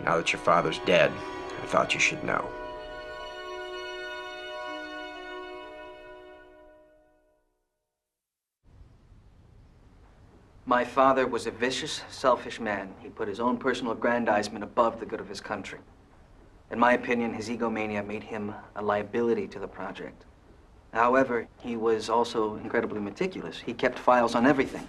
Now that your father's dead, I thought you should know. My father was a vicious, selfish man. He put his own personal aggrandizement above the good of his country. In my opinion, his egomania made him a liability to the project. However, he was also incredibly meticulous. He kept files on everything.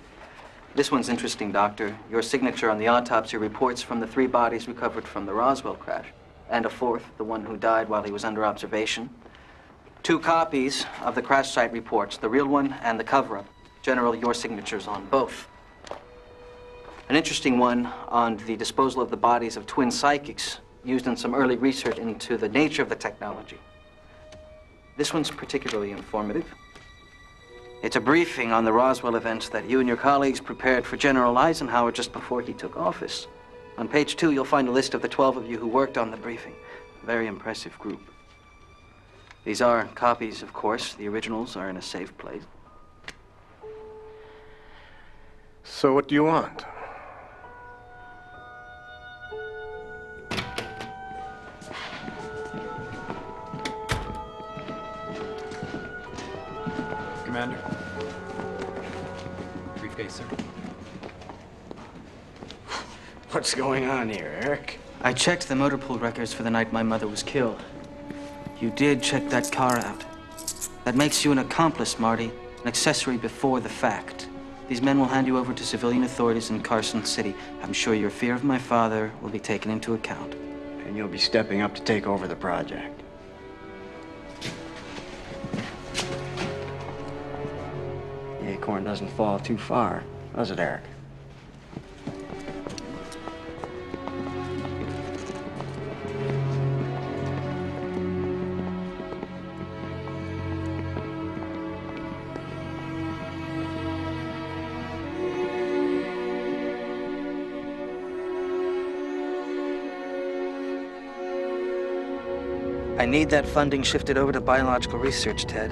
This one's interesting, Doctor. Your signature on the autopsy reports from the 3 bodies recovered from the Roswell crash, and a 4th, the one who died while he was under observation. 2 copies of the crash site reports, the real one and the cover-up. General, your signature's on both. An interesting one on the disposal of the bodies of twin psychics used in some early research into the nature of the technology. This one's particularly informative. It's a briefing on the Roswell events that you and your colleagues prepared for General Eisenhower just before he took office. On page 2, you'll find a list of the 12 of you who worked on the briefing. A very impressive group. These are copies, of course. The originals are in a safe place. So what do you want? Commander. Briefcase, sir. What's going on here, Eric? I checked the motor pool records for the night my mother was killed. You did check that car out. That makes you an accomplice, Marty. An accessory before the fact. These men will hand you over to civilian authorities in Carson City. I'm sure your fear of my father will be taken into account. And you'll be stepping up to take over the project. The acorn doesn't fall too far, does it, Eric? I need that funding shifted over to biological research, Ted.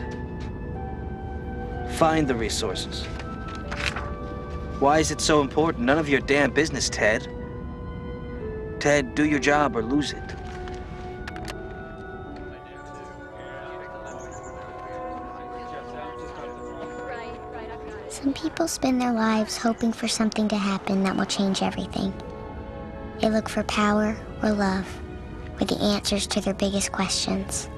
Find the resources. Why is it so important? None of your damn business, Ted. Ted, do your job or lose it. Some people spend their lives hoping for something to happen that will change everything. They look for power or love, or the answers to their biggest questions.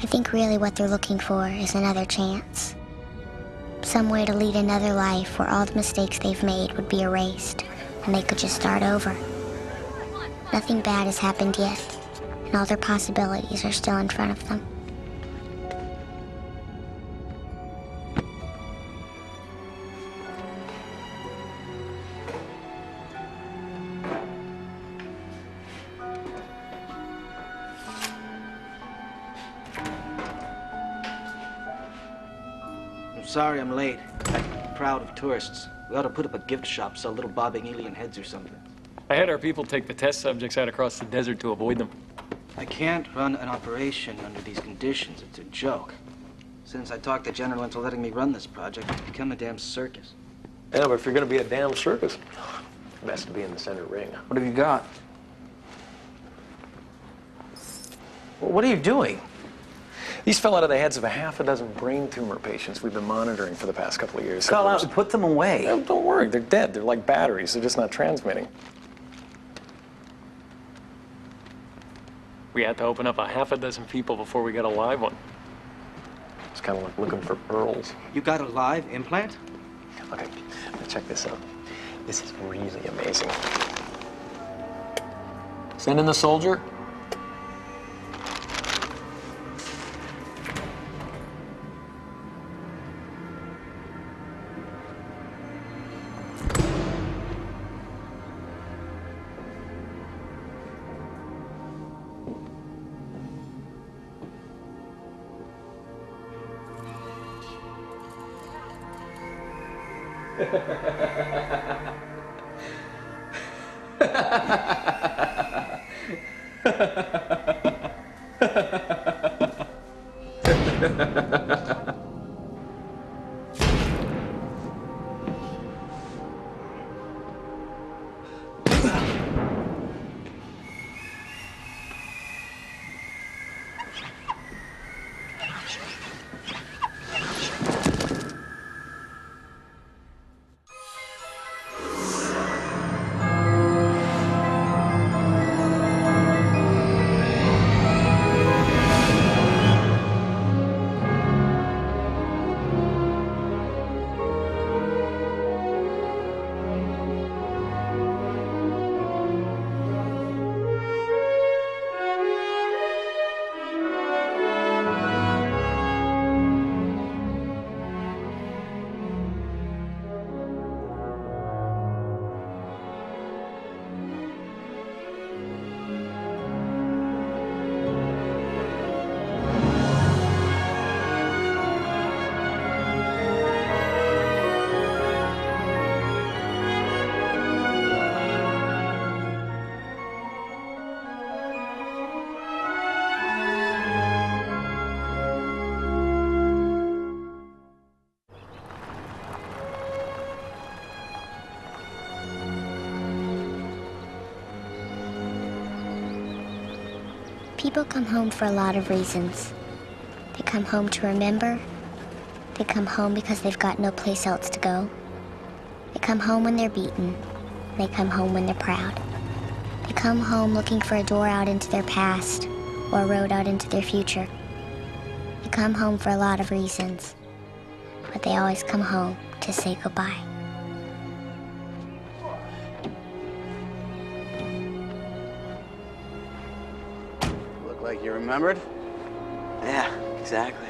I think really what they're looking for is another chance. Some way to lead another life where all the mistakes they've made would be erased, and they could just start over. Nothing bad has happened yet, and all their possibilities are still in front of them. Sorry I'm late. I'm proud of tourists. We ought to put up a gift shop, sell little bobbing alien heads or something. I had our people take the test subjects out across the desert to avoid them. I can't run an operation under these conditions. It's a joke. Since I talked the General into letting me run this project, it's become a damn circus. Yeah, but if you're going to be a damn circus, best to be in the center ring. What have you got? What are you doing? These fell out of the heads of a half a dozen brain tumor patients we've been monitoring for the past couple of years. Call out and put them away. Don't worry, they're dead. They're like batteries. They're just not transmitting. We had to open up a half a dozen people before we got a live one. It's kind of like looking for pearls. You got a live implant? Okay, now check this out. This is really amazing. Send in the soldier. People come home for a lot of reasons. They come home to remember. They come home because they've got no place else to go. They come home when they're beaten. They come home when they're proud. They come home looking for a door out into their past or a road out into their future. They come home for a lot of reasons, but they always come home to say goodbye. Look like you remembered? Yeah, exactly.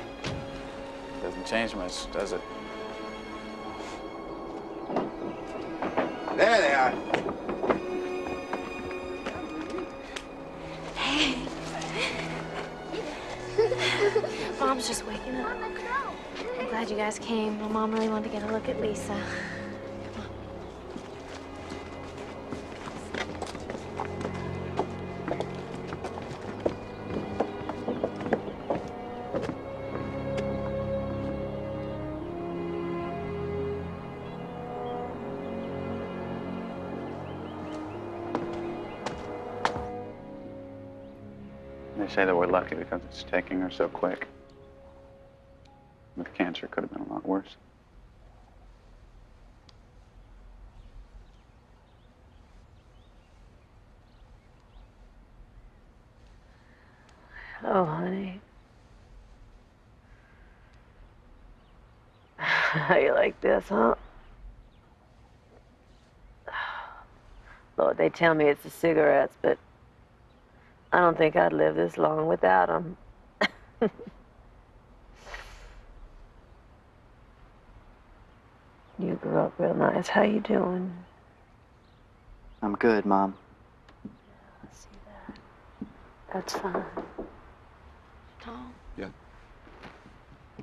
Doesn't change much, does it? There they are. Mom's just waking up. I'm glad you guys came. My mom really wanted to get a look at Lisa. They say that we're lucky because it's taking her so quick. With cancer, it could have been a lot worse. Oh, honey. How you like this, huh? Lord, they tell me it's the cigarettes, but I don't think I'd live this long without them. You grew up real nice. How you doing? I'm good, Mom. I see that. That's fine. Tom? Yeah.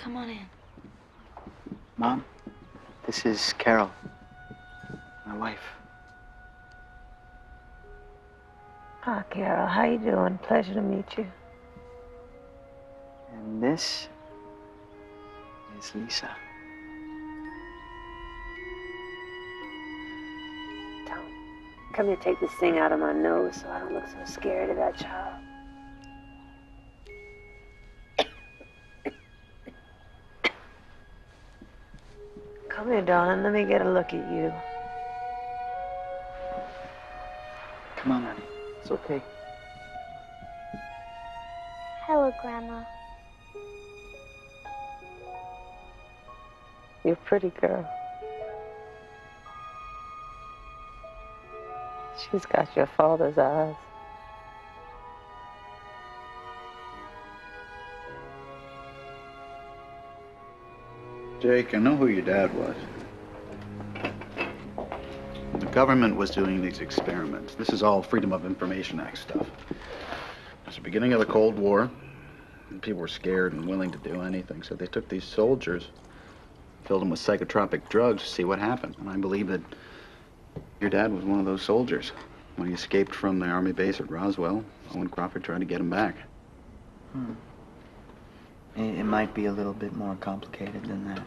Come on in. Mom, this is Carol, my wife. Hi, Carol. How you doing? Pleasure to meet you. And this is Lisa. Tom, come here, take this thing out of my nose so I don't look so scared of that child. Come here, darling. Let me get a look at you. Come on, honey. It's okay. Hello, Grandma. You're a pretty girl. She's got your father's eyes. Jake, I know who your dad was. The government was doing these experiments. This is all Freedom of Information Act stuff. It was the beginning of the Cold War, and people were scared and willing to do anything. So they took these soldiers, filled them with psychotropic drugs to see what happened. And I believe that your dad was one of those soldiers. When he escaped from the army base at Roswell, Owen Crawford tried to get him back. It might be a little bit more complicated than that.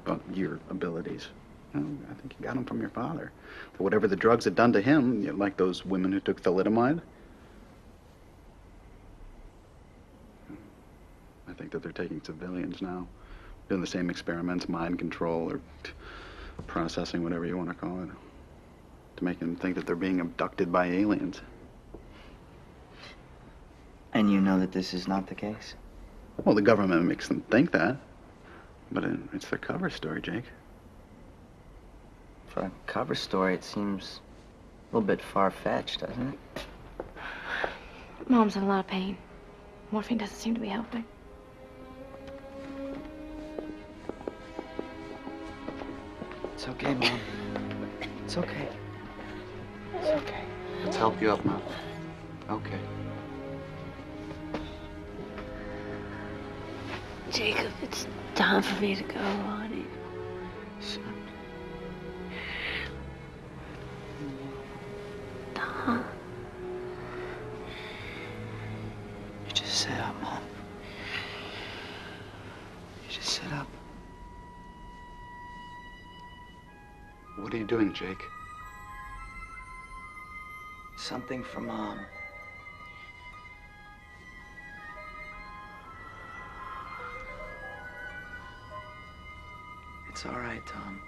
But your abilities, well, I think you got them from your father. But whatever the drugs had done to him, you know, like those women who took thalidomide, I think that they're taking civilians now, doing the same experiments, mind control or processing, whatever you want to call it, to make them think that they're being abducted by aliens. And you know that this is not the case? Well, the government makes them think that, but it's their cover story, Jake. For a cover story, it seems a little bit far-fetched, doesn't it? Mom's in a lot of pain. Morphine doesn't seem to be helping. It's okay, Mom. It's okay. It's okay. Let's help you up, Mom. Okay. Jacob, it's time for me to go, honey. Son. Tom. You just sit up, Mom. You just sit up. What are you doing, Jake? Something for Mom. It's all right, Tom.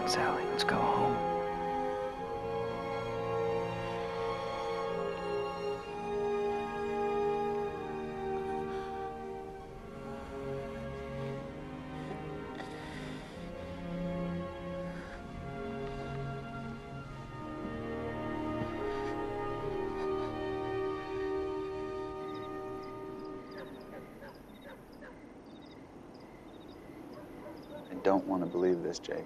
Sally, let's go home. I don't want to believe this, Jake.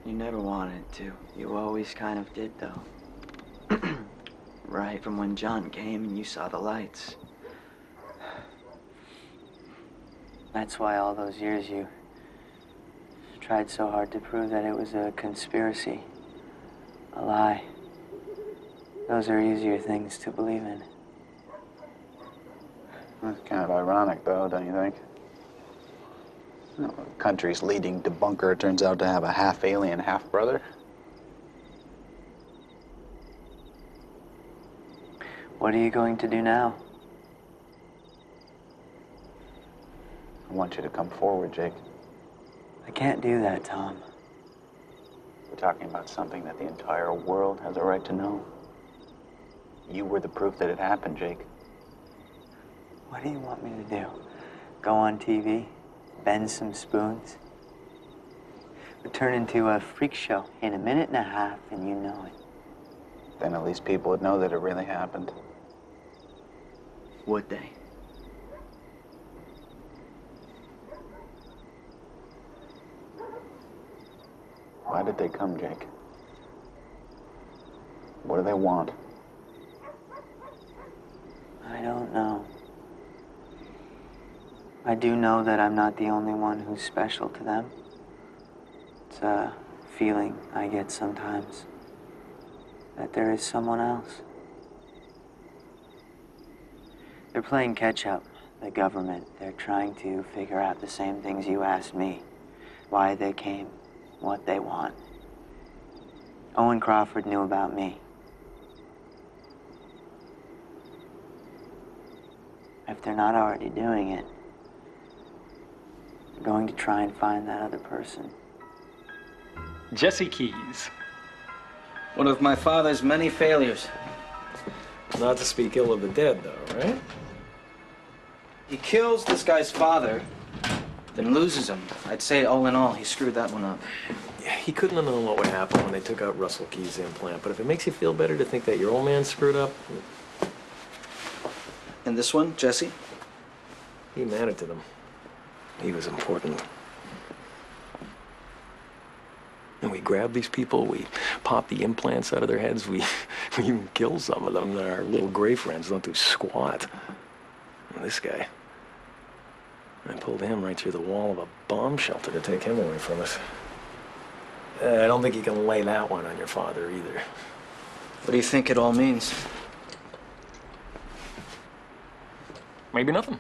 You never wanted to. You always kind of did, though. Right from when John came and you saw the lights. That's why all those years you tried so hard to prove that it was a conspiracy, a lie. Those are easier things to believe in. That's kind of ironic, though, don't you think? The country's leading debunker turns out to have a half-alien half-brother. What are you going to do now? I want you to come forward, Jake. I can't do that, Tom. We're talking about something that the entire world has a right to know. You were the proof that it happened, Jake. What do you want me to do? Go on TV? Bend some spoons? Would turn into a freak show in a minute and a half, and you know it. Then at least people would know that it really happened. Would they? Why did they come, Jake? What do they want? I don't know. I do know that I'm not the only one who's special to them. It's a feeling I get sometimes, that there is someone else. They're playing catch-up, the government. They're trying to figure out the same things you asked me. Why they came, what they want. Owen Crawford knew about me. If they're not already doing it, they're going to try and find that other person. Jesse Keys. One of my father's many failures. Not to speak ill of the dead, though, right? He kills this guy's father, then loses him. I'd say all in all, he screwed that one up. Yeah, he couldn't have known what would happen when they took out Russell Keys' implant, but if it makes you feel better to think that your old man screwed up, And this one, Jesse? he mattered to them. He was important. And we grab these people, we pop the implants out of their heads, we even kill some of them. Our little gray friends don't do squat. And this guy, I pulled him right through the wall of a bomb shelter to take him away from us. I don't think you can lay that one on your father either. What do you think it all means? Maybe nothing.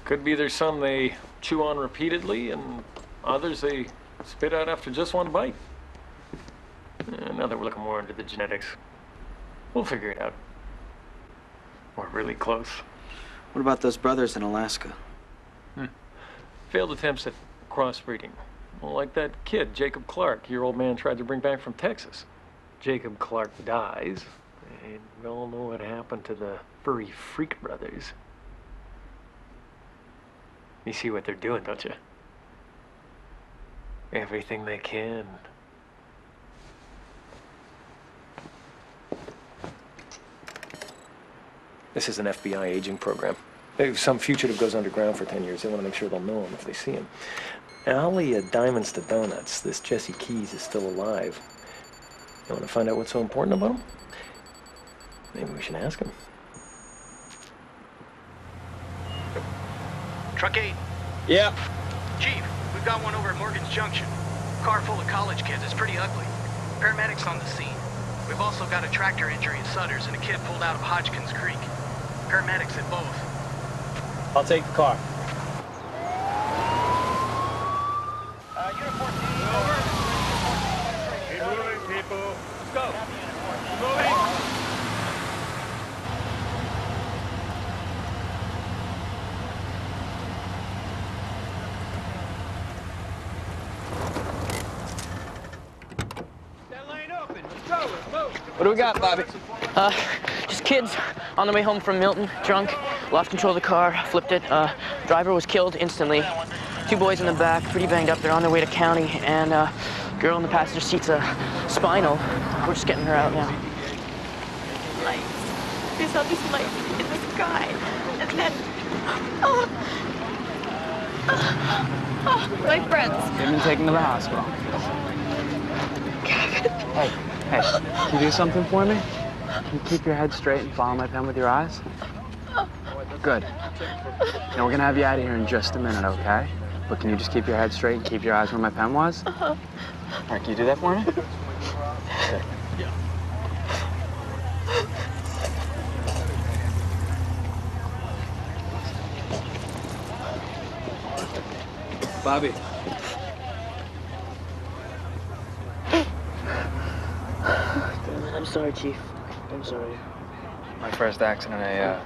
Could be there's some they chew on repeatedly and others they spit out after just one bite. Now that we're looking more into the genetics, we'll figure it out. We're really close. What about those brothers in Alaska? Failed attempts at crossbreeding. Well, like that kid, Jacob Clark, your old man tried to bring back from Texas. Jacob Clark dies, and we all know what happened to the furry freak brothers. You see what they're doing, don't you? Everything they can. This is an FBI aging program. If some fugitive goes underground for 10 years, they want to make sure they'll know him if they see him. Now, I'll lay you diamonds to donuts. This Jesse Keys is still alive. You want to find out what's so important about him? Maybe we should ask him. Truck 8. Yeah. Chief, we've We've got one over at Morgan's Junction. Car full of college kids. It's pretty ugly. Paramedics on the scene. We've also got a tractor injury at Sutter's and a kid pulled out of Hodgkins Creek. Paramedics at both. I'll take the car. Unit 14, over. Keep moving, people. Let's go. Moving. What do we got, Bobby? Just kids on the way home from Milton, drunk, lost control of the car, flipped it. Driver was killed instantly. 2 boys in the back, pretty banged up. They're on their way to county, and girl in the passenger seat's spinal. We're just getting her out now. Lights. They saw these lights in the sky, and then, my friends. They've been taken to the hospital. Hey, can you do something for me? Can you keep your head straight and follow my pen with your eyes? Good. Now, we're gonna have you out of here in just a minute, okay? But can you just keep your head straight and keep your eyes where my pen was? All right, can you do that for me? Good. Bobby. I'm sorry, Chief. I'm sorry. My first accident, I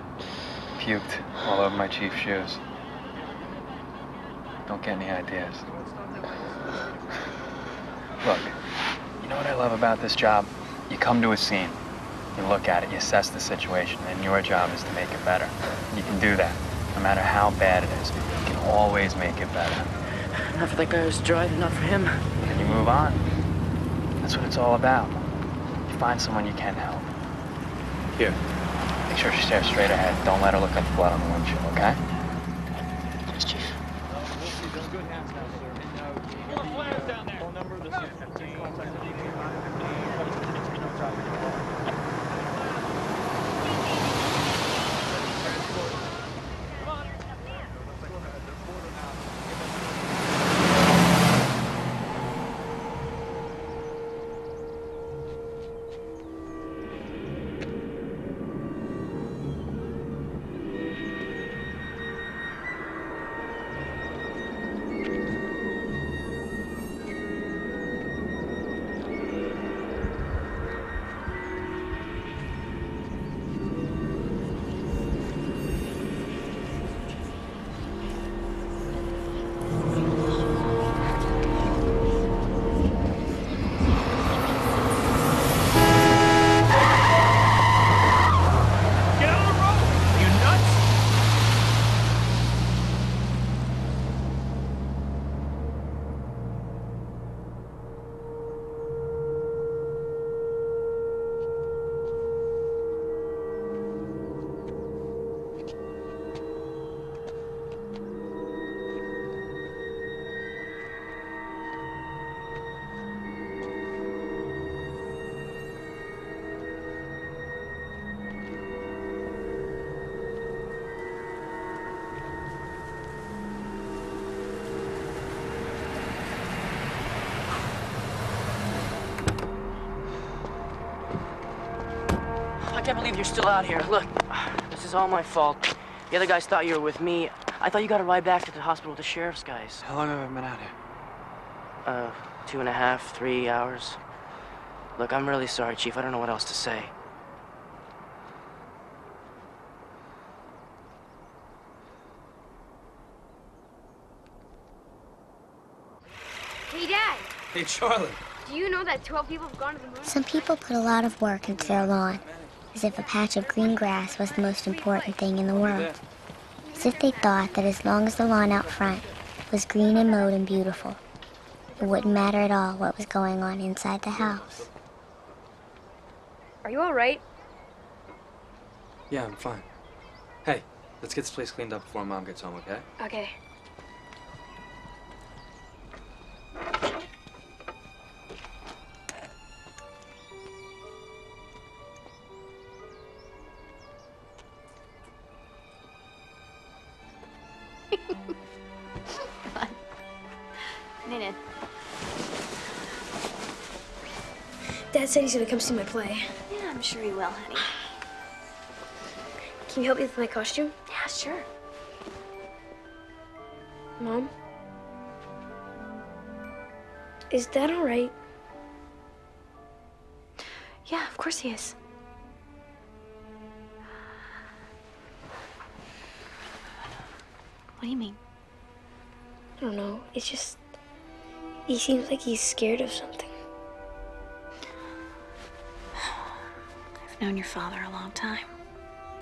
puked all over my chief's shoes. Don't get any ideas. Look, you know what I love about this job? You come to a scene, you look at it, you assess the situation, and your job is to make it better. You can do that, no matter how bad it is. You can always make it better. Not for that guy who's driving, not for him. And you move on. That's what it's all about. You find someone you can help. Here. Make sure she stares straight ahead. Don't let her look at the blood on the windshield, okay? Yes, Chief. I can't believe you're still out here. Look, this is all my fault. The other guys thought you were with me. I thought you got a ride back to the hospital with the sheriff's guys. How long have I been out here? 2.5, 3 hours. Look, I'm really sorry, Chief. I don't know what else to say. Hey, Dad. Hey, Charlie. Do you know that 12 people have gone to the moon? Some people put a lot of work into their lawn, as if a patch of green grass was the most important thing in the world. As if they thought that as long as the lawn out front was green and mowed and beautiful, it wouldn't matter at all what was going on inside the house. Are you all right? Yeah, I'm fine. Hey, let's get this place cleaned up before Mom gets home, okay? Okay. Dad said he's gonna come see my play. Yeah, I'm sure he will, honey. Can you help me with my costume? Yeah, sure. Mom? Is Dad all right? Yeah, of course he is. What do you mean? I don't know. It's just... he seems like he's scared of something. I've known your father a long time.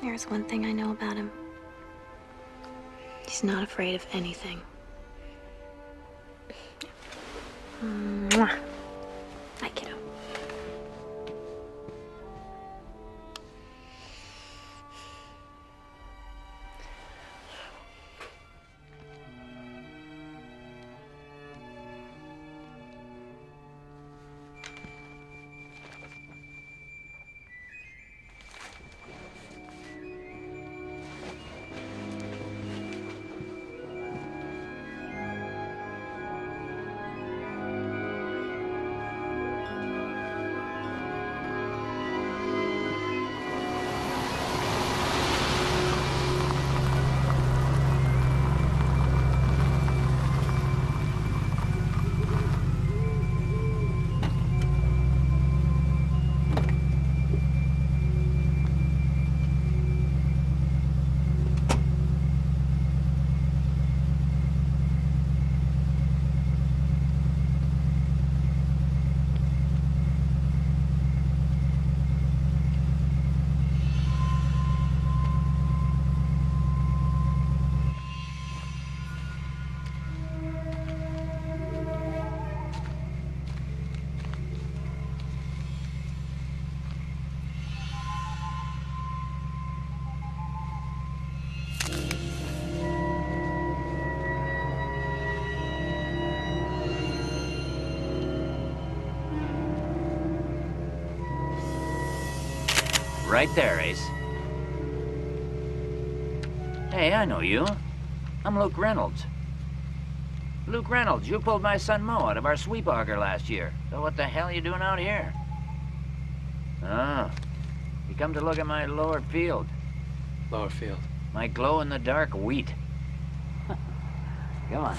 There's one thing I know about him. He's not afraid of anything. Mwah. Bye, kiddo. Right there, Ace. Hey, I know you. I'm Luke Reynolds. Luke Reynolds, you pulled my son Mo out of our sweep auger last year. So what the hell are you doing out here? Oh, you come to look at my lower field. Lower field? My glow-in-the-dark wheat. Come on.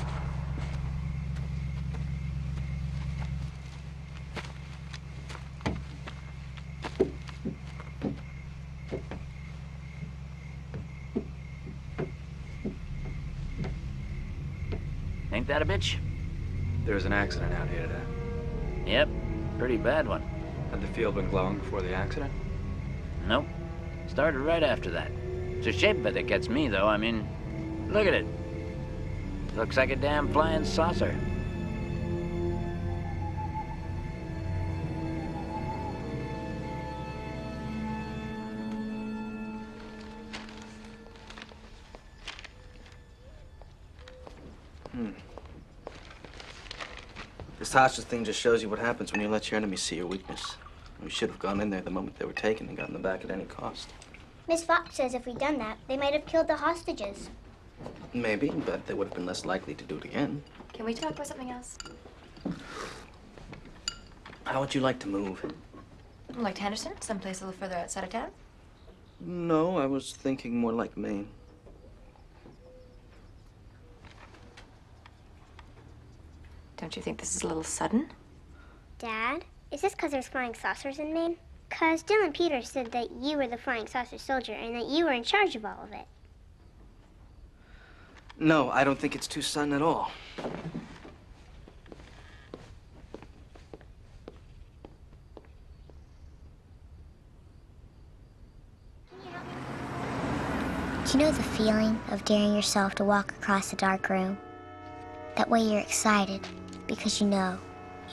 Ain't that a bitch? There was an accident out here today. Yep, pretty bad one. Had the field been glowing before the accident? Nope. Started right after that. It's a shape of it that gets me, though. I mean, look at it. Looks like a damn flying saucer. This hostage thing just shows you what happens when you let your enemies see your weakness. We should have gone in there the moment they were taken and gotten them back at any cost. Miss Fox says if we'd done that, they might have killed the hostages. Maybe, but they would have been less likely to do it again. Can we talk about something else? How would you like to move? Like to Henderson? Someplace a little further outside of town? No, I was thinking more like Maine. Don't you think this is a little sudden? Dad, is this because there's flying saucers in Maine? Because Dylan Peters said that you were the flying saucer soldier and that you were in charge of all of it. No, I don't think it's too sudden at all. Do you know the feeling of daring yourself to walk across a dark room? That way you're excited because you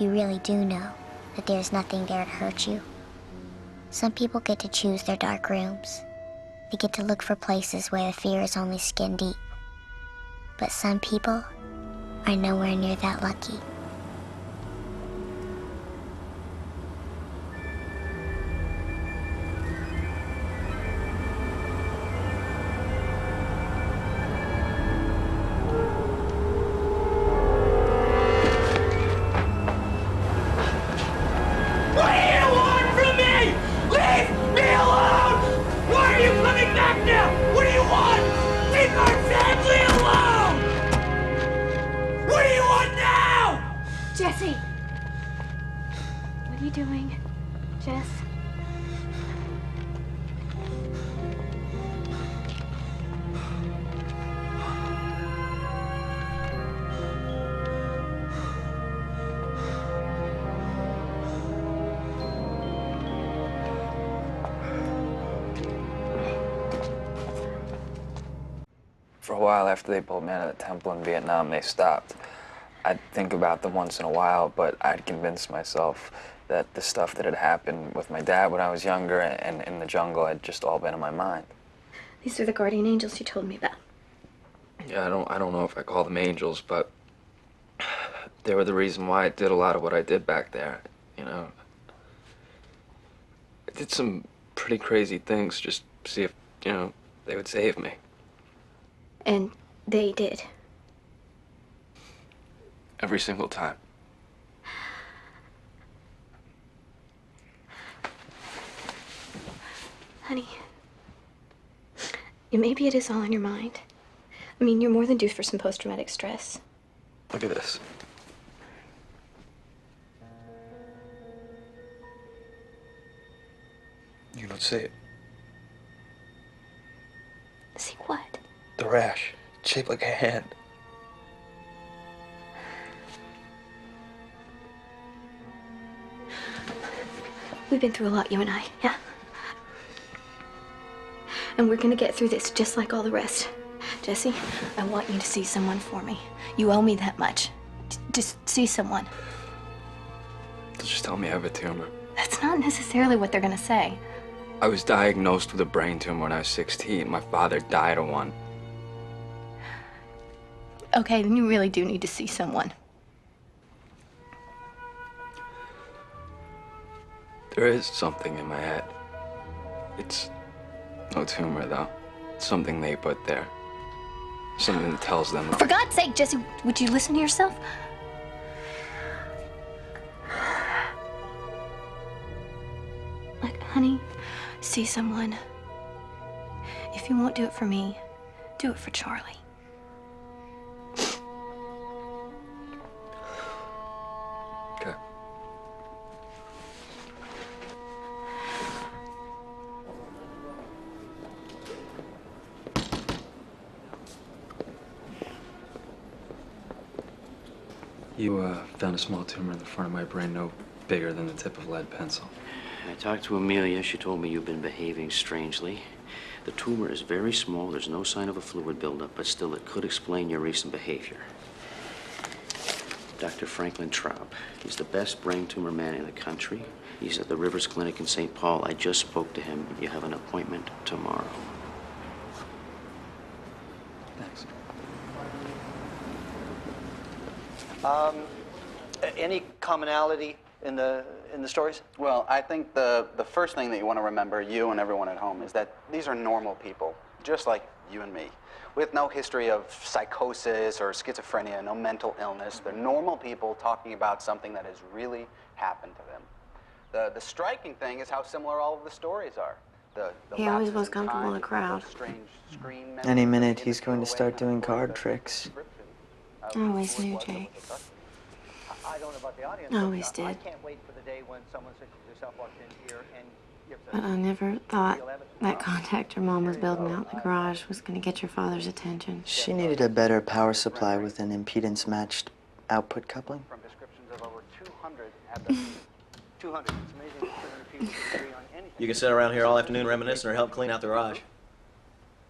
really do know, that there's nothing there to hurt you. Some people get to choose their dark rooms. They get to look for places where the fear is only skin deep. But some people are nowhere near that lucky. What do you want? For a while after they pulled me out of the temple in Vietnam, they stopped. I'd think about them once in a while, but I'd convince myself that the stuff that had happened with my dad when I was younger and in the jungle had just all been in my mind. These are the guardian angels you told me about. Yeah, I don't know if I call them angels, but they were the reason why I did a lot of what I did back there, you know. I did some pretty crazy things just to see if, you know, they would save me. And they did. Every single time. Honey, maybe it is all in your mind. I mean, you're more than due for some post-traumatic stress. Look at this. You don't see it. See what? The rash, shaped like a hand. We've been through a lot, you and I, yeah? And we're gonna get through this just like all the rest. Jesse, I want you to see someone for me. You owe me that much. Just see someone. They'll just tell me I have a tumor. That's not necessarily what they're gonna say. I was diagnosed with a brain tumor when I was 16. My father died of one. Okay, then you really do need to see someone. There is something in my head. It's no tumor, though. It's something they put there. Something that tells them. For God's sake, Jesse, would you listen to yourself? Like, honey, see someone. If you won't do it for me, do it for Charlie. Okay. You found a small tumor in the front of my brain, no bigger than the tip of a lead pencil. I talked to Amelia. She told me you've been behaving strangely. The tumor is very small. There's no sign of a fluid buildup, but still it could explain your recent behavior. Dr. Franklin Traub. He's the best brain tumor man in the country. He's at the Rivers Clinic in St. Paul. I just spoke to him. You have an appointment tomorrow. Thanks. Any commonality in the stories? Well, I think the first thing that you want to remember, you and everyone at home, is that these are normal people, just like you and me, with no history of psychosis or schizophrenia, no mental illness. They're normal people talking about something that has really happened to them. The striking thing is how similar all of the stories are. He always was comfortable in a crowd. Any minute, he's going to start doing card tricks. I always knew, Jake. I always did. But I never thought that contact your mom was building out in the garage was going to get your father's attention. She needed a better power supply with an impedance-matched output coupling. You can sit around here all afternoon reminiscing or help clean out the garage.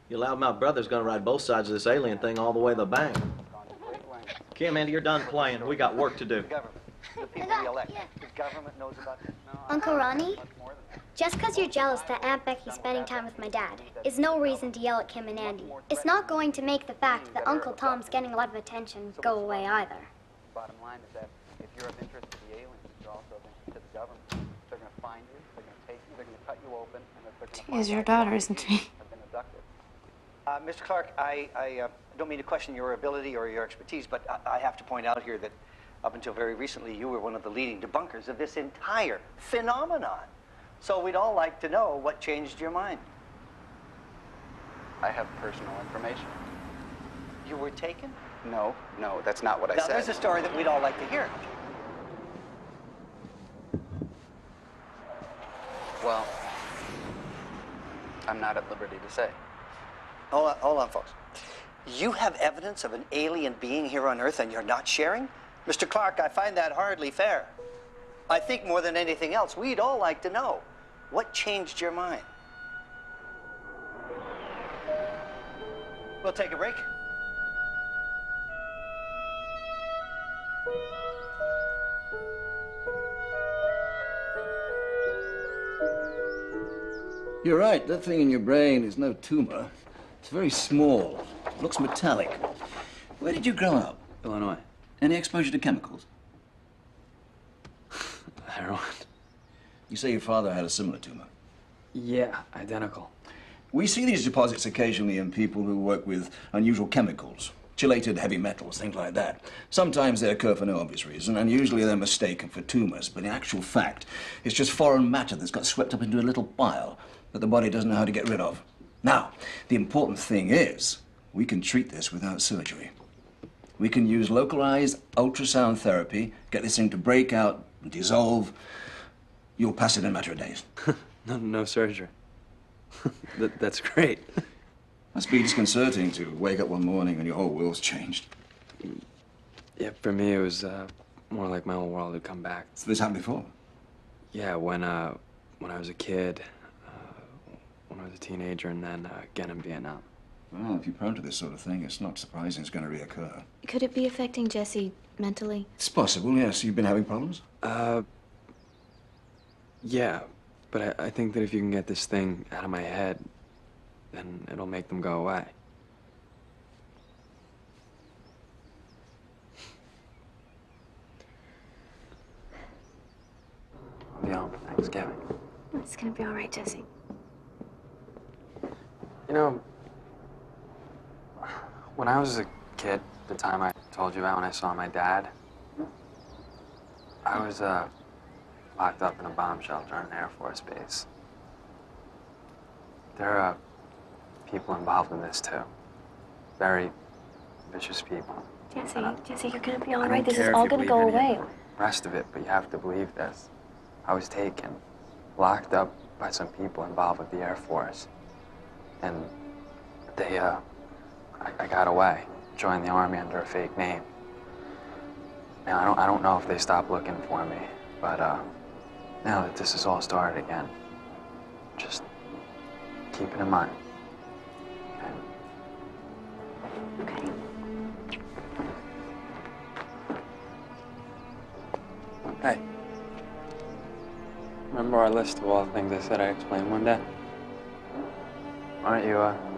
Your loudmouth brother's gonna ride both sides of this alien thing all the way to the bank. Kim, Andy, you're done playing. We got work to do. Uncle Ronnie, just because you're jealous that Aunt Becky's spending time with my dad is no reason to yell at Kim and Andy. It's not going to make the fact that Uncle Tom's getting a lot of attention go away either. Bottom line is that if you're of interest to the aliens, you're also of interest to the government. They're going to find you, they're going to take you, they're going to cut you open, and they're going to She is your daughter, isn't she? have been abducted. Mr. Clark, I don't mean to question your ability or your expertise, but I have to point out here that up until very recently, you were one of the leading debunkers of this entire phenomenon. So we'd all like to know what changed your mind. I have personal information. You were taken? No, that's not what I Now, said. there's a story that we'd all like to hear. Well, I'm not at liberty to say. Hold on, folks. You have evidence of an alien being here on Earth and you're not sharing? Mr. Clark, I find that hardly fair. I think more than anything else, we'd all like to know what changed your mind. We'll take a break. You're right, that thing in your brain is no tumor. It's very small. It looks metallic. Where did you grow up? Illinois. Any exposure to chemicals? Heroin. You say your father had a similar tumor? Yeah, identical. We see these deposits occasionally in people who work with unusual chemicals, chelated heavy metals, things like that. Sometimes they occur for no obvious reason, and usually they're mistaken for tumors. But in actual fact, it's just foreign matter that's got swept up into a little pile that the body doesn't know how to get rid of. Now, the important thing is, we can treat this without surgery. We can use localized ultrasound therapy, get this thing to break out and dissolve. You'll pass it in a matter of days. No surgery. That's great. Must be disconcerting to wake up one morning and your whole world's changed. Yeah, for me it was more like my whole world had come back. So this happened before? Yeah, when I was a kid, when I was a teenager, and then again in Vietnam. Well, if you're prone to this sort of thing, it's not surprising it's going to reoccur. Could it be affecting Jesse mentally? It's possible, yes. You've been having problems? Yeah, but I think that if you can get this thing out of my head, then it'll make them go away. I'll be home for Thanksgiving. It's gonna be all right, Jesse. You know, when I was a kid, the time I told you about when I saw my dad, I was locked up in a bomb shelter on an Air Force base. There are people involved in this too. Very vicious people. Jesse, you're gonna be all right. This is all gonna go away. The rest of it, but you have to believe this. I was taken, locked up by some people involved with the Air Force. And they, I got away, joined the Army under a fake name. Now, I don't know if they stopped looking for me, but now that this has all started again, just keep it in mind. Okay. Hey. Remember our list of all the things I said I'd explain one day? Aren't you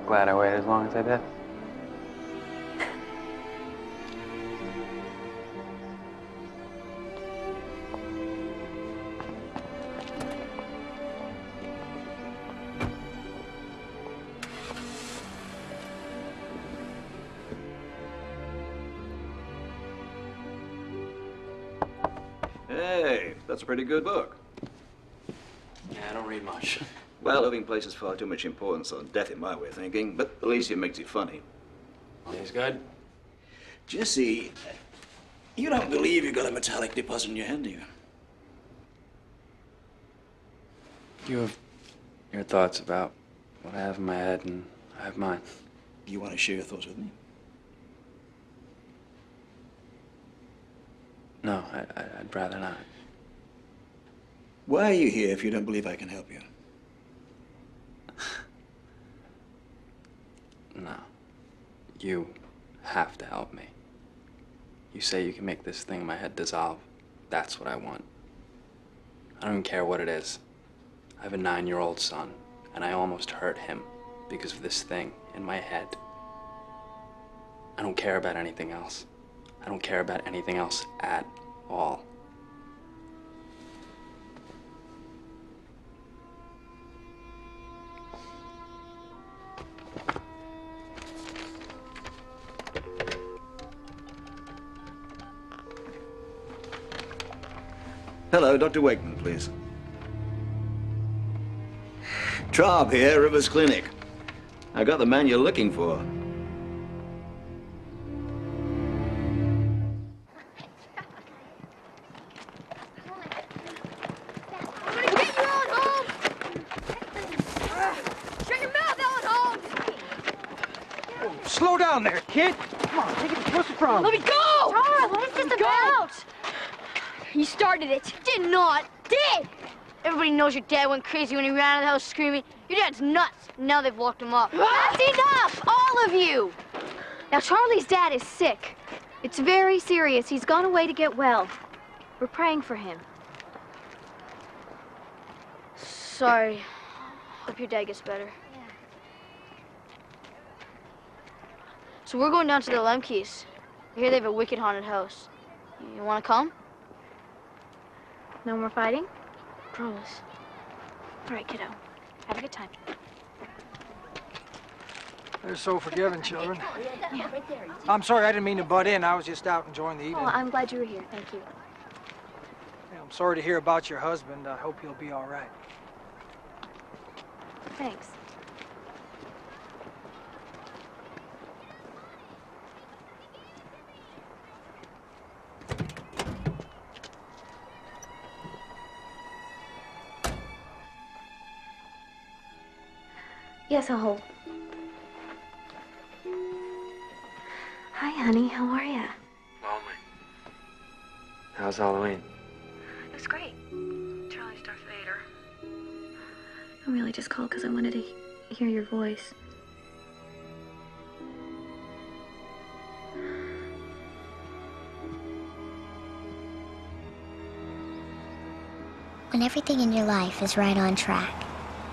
glad I waited as long as I did? Hey, that's a pretty good book. Yeah, I don't read much. Well, living places far too much importance on death in my way of thinking, but at least it makes it funny. He's good. Jesse, you don't believe you've got a metallic deposit in your head, do you? You have your thoughts about what I have in my head, and I have mine. Do you want to share your thoughts with me? No, I'd rather not. Why are you here if you don't believe I can help you? No. You have to help me. You say you can make this thing in my head dissolve. That's what I want. I don't even care what it is. I have a 9-year-old son, and I almost hurt him because of this thing in my head. I don't care about anything else. I don't care about anything else at all. Hello, Dr. Wakeman, please. Traub here, Rivers Clinic. I got the man you're looking for. Slow down there, kid. Come on, take it. What's the problem? Let me go! Tara, what is this about? You started it. Did not. Did! Everybody knows your dad went crazy when he ran out of the house screaming, Your dad's nuts. Now they've locked him up. That's enough! All of you! Now, Charlie's dad is sick. It's very serious. He's gone away to get well. We're praying for him. Sorry. Hope your dad gets better. So we're going down to the Lemke's. I hear they have a wicked haunted house. You want to come? No more fighting? Promise. All right, kiddo. Have a good time. They're so forgiving, children. I'm sorry, I didn't mean to butt in. I was just out enjoying the evening. Oh, I'm glad you were here. Thank you. Yeah, I'm sorry to hear about your husband. I hope he'll be all right. Thanks. Yes, I'll hold. Hi, honey. How are you? Lonely. How's Halloween? It was great. Charlie's Darth Vader. I really just called because I wanted to hear your voice. When everything in your life is right on track,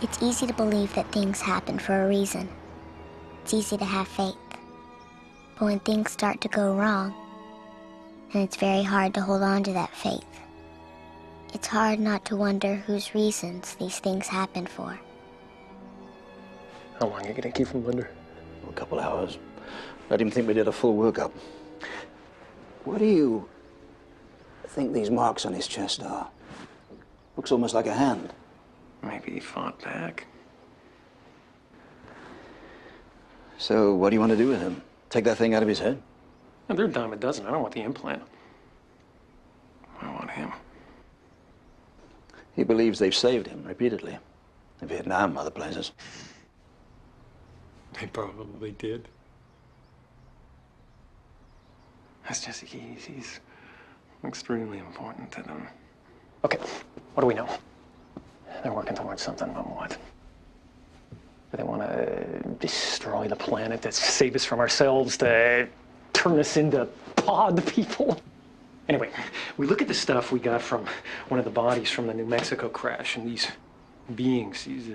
it's easy to believe that things happen for a reason. It's easy to have faith. But when things start to go wrong, then it's very hard to hold on to that faith. It's hard not to wonder whose reasons these things happen for. How long are you gonna keep him under? A couple hours. I didn't think we did a full workup. What do you think these marks on his chest are? Looks almost like a hand. Maybe he fought back. So, what do you want to do with him? Take that thing out of his head? They're a dime a dozen. I don't want the implant. I want him. He believes they've saved him repeatedly. In Vietnam, other places. They probably did. That's Jesse Keys. He's extremely important to them. Okay, what do we know? They're working towards something, but what? Do they want to destroy the planet, to save us from ourselves, to turn us into pod people? Anyway, we look at the stuff we got from one of the bodies from the New Mexico crash, and these beings, these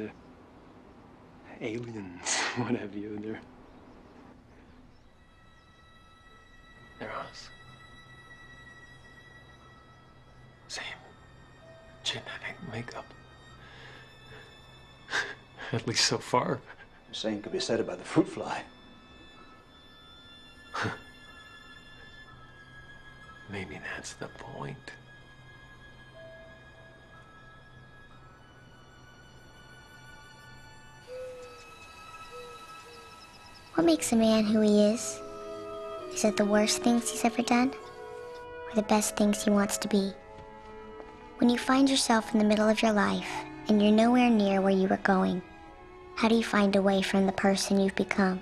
aliens, what have you, they're us. Same genetic makeup. At least so far. The same could be said about the fruit fly. Maybe that's the point. What makes a man who he is? Is it the worst things he's ever done? Or the best things he wants to be? When you find yourself in the middle of your life and you're nowhere near where you were going, how do you find a way from the person you've become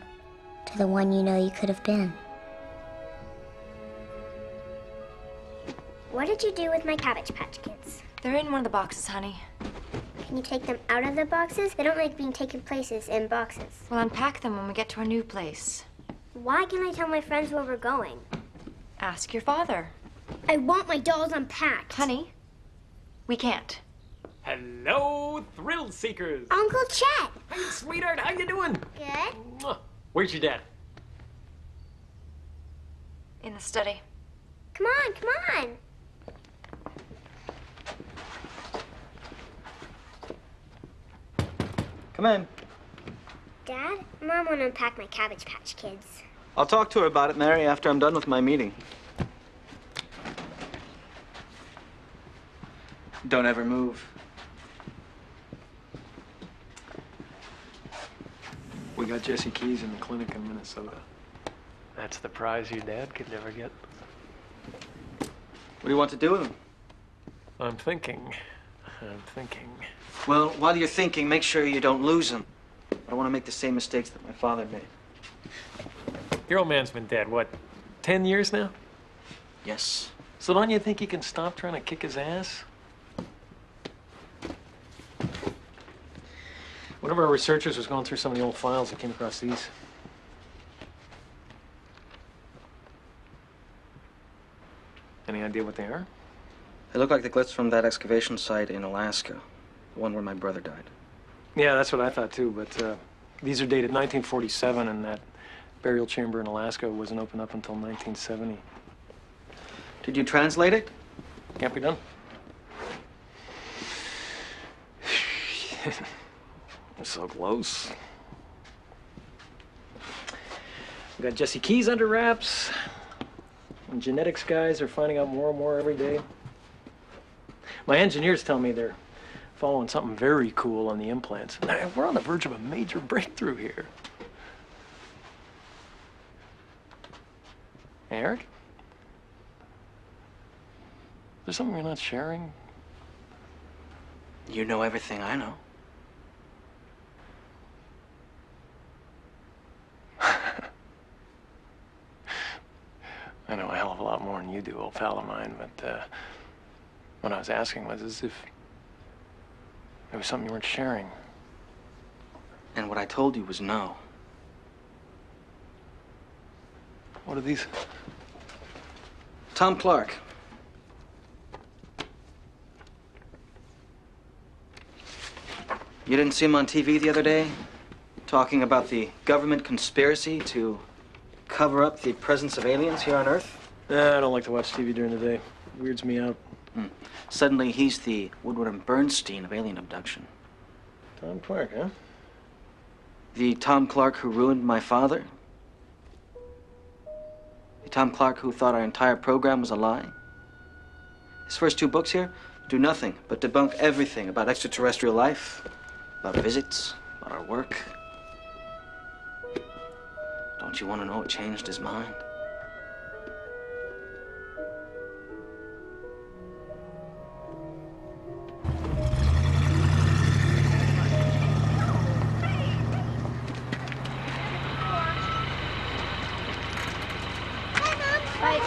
to the one you know you could have been? What did you do with my Cabbage Patch Kids? They're in one of the boxes, honey. Can you take them out of the boxes? They don't like being taken places in boxes. We'll unpack them when we get to our new place. Why can't I tell my friends where we're going? Ask your father. I want my dolls unpacked. Honey, we can't. Hello, thrill seekers. Uncle Chet. Hey, sweetheart, how you doing? Good. Where's your dad? In the study. Come on, come on. Come in. Dad, Mom want to unpack my Cabbage Patch Kids. I'll talk to her about it, Mary, after I'm done with my meeting. Don't ever move. We got Jesse Keys in the clinic in Minnesota. That's the prize your dad could never get. What do you want to do with him? I'm thinking. Well, while you're thinking, make sure you don't lose him. I don't want to make the same mistakes that my father made. Your old man's been dead, what, 10 years now? Yes. So don't you think you can stop trying to kick his ass? One of our researchers was going through some of the old files and came across these. Any idea what they are? They look like the glyphs from that excavation site in Alaska, the one where my brother died. Yeah, that's what I thought too, but these are dated 1947, and that burial chamber in Alaska wasn't opened up until 1970. Did you translate it? Can't be done. We're so close. We got Jesse Keys under wraps. And genetics guys are finding out more and more every day. My engineers tell me they're following something very cool on the implants. We're on the verge of a major breakthrough here. Hey, Eric? There's something you're not sharing? You know everything I know. I know a hell of a lot more than you do, old pal of mine, but what I was asking was as if there was something you weren't sharing. And what I told you was no. What are these? Tom Clark. You didn't see him on TV the other day? Talking about the government conspiracy to cover up the presence of aliens here on Earth? I don't like to watch TV during the day. It weirds me out. Suddenly, he's the Woodward and Bernstein of alien abduction. Tom Clark, huh? The Tom Clark who ruined my father? The Tom Clark who thought our entire program was a lie? His first 2 books here do nothing but debunk everything about extraterrestrial life, about visits, about our work. Don't you want to know what changed his mind? Bye.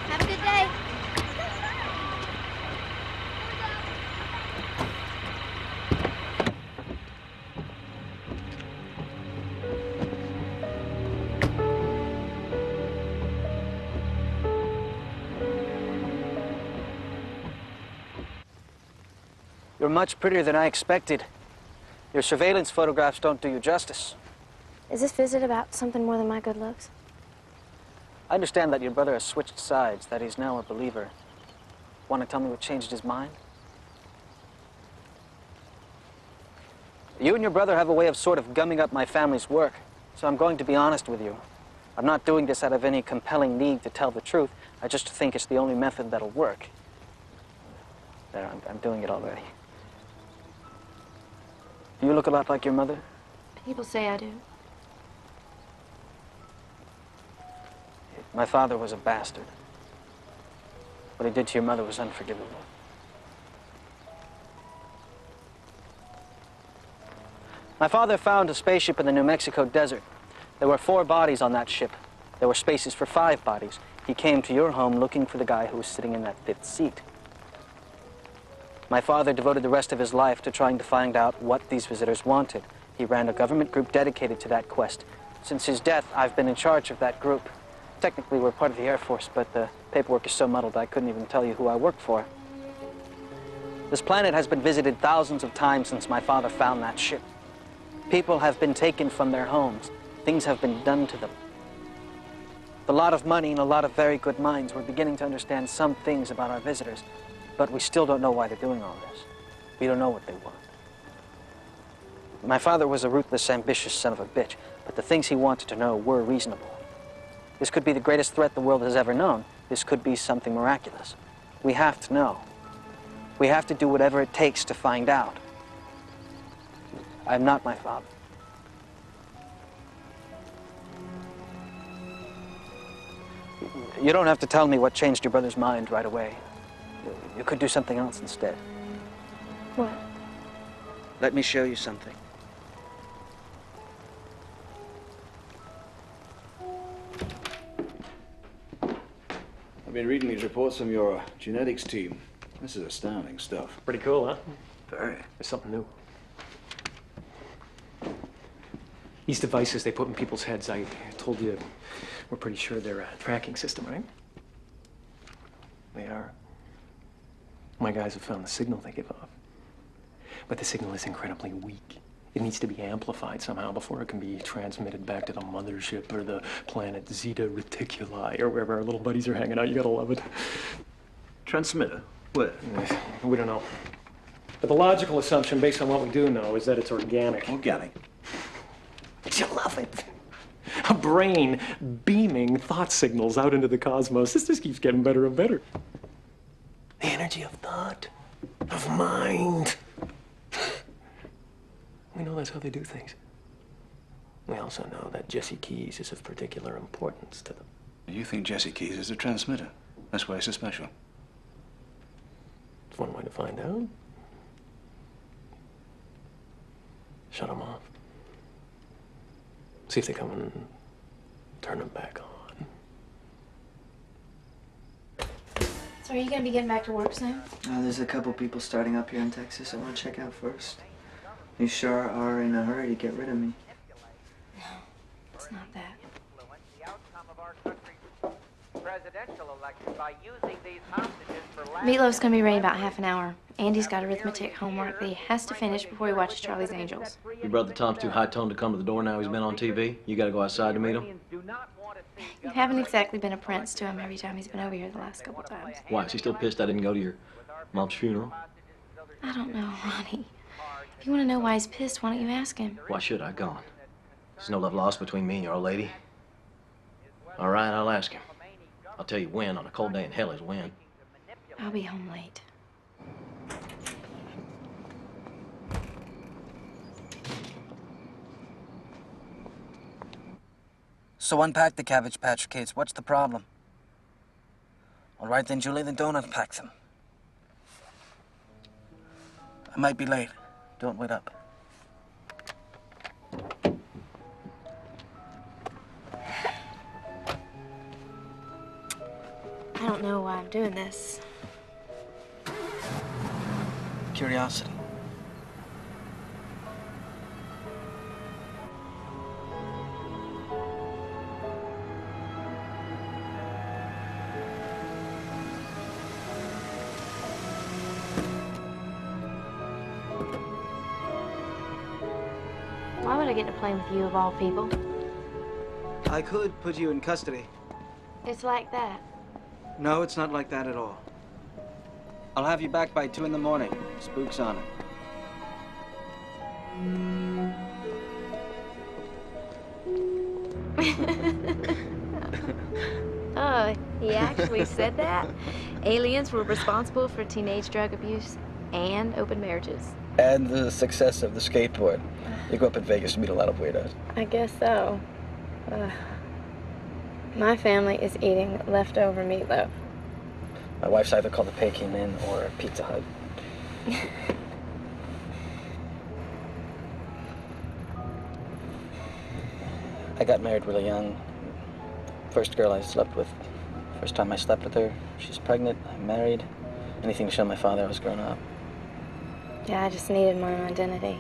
Have a good day. You're much prettier than I expected. Your surveillance photographs don't do you justice. Is this visit about something more than my good looks? I understand that your brother has switched sides, that he's now a believer. Want to tell me what changed his mind? You and your brother have a way of sort of gumming up my family's work, so I'm going to be honest with you. I'm not doing this out of any compelling need to tell the truth. I just think it's the only method that'll work. There, I'm doing it already. Do you look a lot like your mother? People say I do. My father was a bastard. What he did to your mother was unforgivable. My father found a spaceship in the New Mexico desert. There were 4 bodies on that ship. There were spaces for 5 bodies. He came to your home looking for the guy who was sitting in that 5th seat. My father devoted the rest of his life to trying to find out what these visitors wanted. He ran a government group dedicated to that quest. Since his death, I've been in charge of that group. Technically, we're part of the Air Force, but the paperwork is so muddled I couldn't even tell you who I work for. This planet has been visited thousands of times since my father found that ship. People have been taken from their homes. Things have been done to them. With a lot of money and a lot of very good minds, we're beginning to understand some things about our visitors, but we still don't know why they're doing all this. We don't know what they want. My father was a ruthless, ambitious son of a bitch, but the things he wanted to know were reasonable. This could be the greatest threat the world has ever known. This could be something miraculous. We have to know. We have to do whatever it takes to find out. I'm not my father. You don't have to tell me what changed your brother's mind right away. You could do something else instead. What? Let me show you something. I've been reading these reports from your genetics team. This is astounding stuff. Pretty cool, huh? Very. There's something new. These devices they put in people's heads, I told you, we're pretty sure they're a tracking system, right? They are. My guys have found the signal they give off. But the signal is incredibly weak. It needs to be amplified somehow before it can be transmitted back to the mothership or the planet Zeta Reticuli or wherever our little buddies are hanging out. You gotta love it. Transmitter? Where? We don't know. But the logical assumption, based on what we do know, is that it's organic. Organic? You love it. A brain beaming thought signals out into the cosmos. This just keeps getting better and better. The energy of thought, of mind. We know that's how they do things. We also know that Jesse Keys is of particular importance to them. You think Jesse Keys is a transmitter? That's why he's so special. It's one way to find out. Shut them off. See if they come and turn them back on. So are you gonna be getting back to work soon? There's a couple people starting up here in Texas I want to check out first. You sure are in a hurry to get rid of me. No, it's not that. Meatloaf's gonna be ready in about half an hour. Andy's got arithmetic homework that he has to finish before he watches Charlie's Angels. Your brother Tom's too high-toned to come to the door now he's been on TV. You gotta go outside to meet him. You haven't exactly been a prince to him every time he's been over here the last couple times. Why, is he still pissed I didn't go to your mom's funeral? I don't know, Ronnie. If you want to know why he's pissed, why don't you ask him? Why should I? Gone. There's no love lost between me and your old lady. All right, I'll ask him. I'll tell you when, on a cold day in hell is when. I'll be home late. So unpack the Cabbage Patch Kids. What's the problem? All right then, Julie, then don't unpack them. I might be late. Don't wait up. I don't know why I'm doing this. Curiosity. Why would I get to play with you of all people? I could put you in custody. It's like that. No, it's not like that at all. I'll have you back by 2 in the morning. Spook's on it. Oh, he actually said that? Aliens were responsible for teenage drug abuse and open marriages. And the success of the skateboard. You go up in Vegas to meet a lot of weirdos. I guess so. My family is eating leftover meatloaf. My wife's either called the Peking Inn or Pizza Hut. I got married really young. First girl I slept with. First time I slept with her. She's pregnant. I'm married. Anything to show my father I was grown up. Yeah, I just needed my own identity.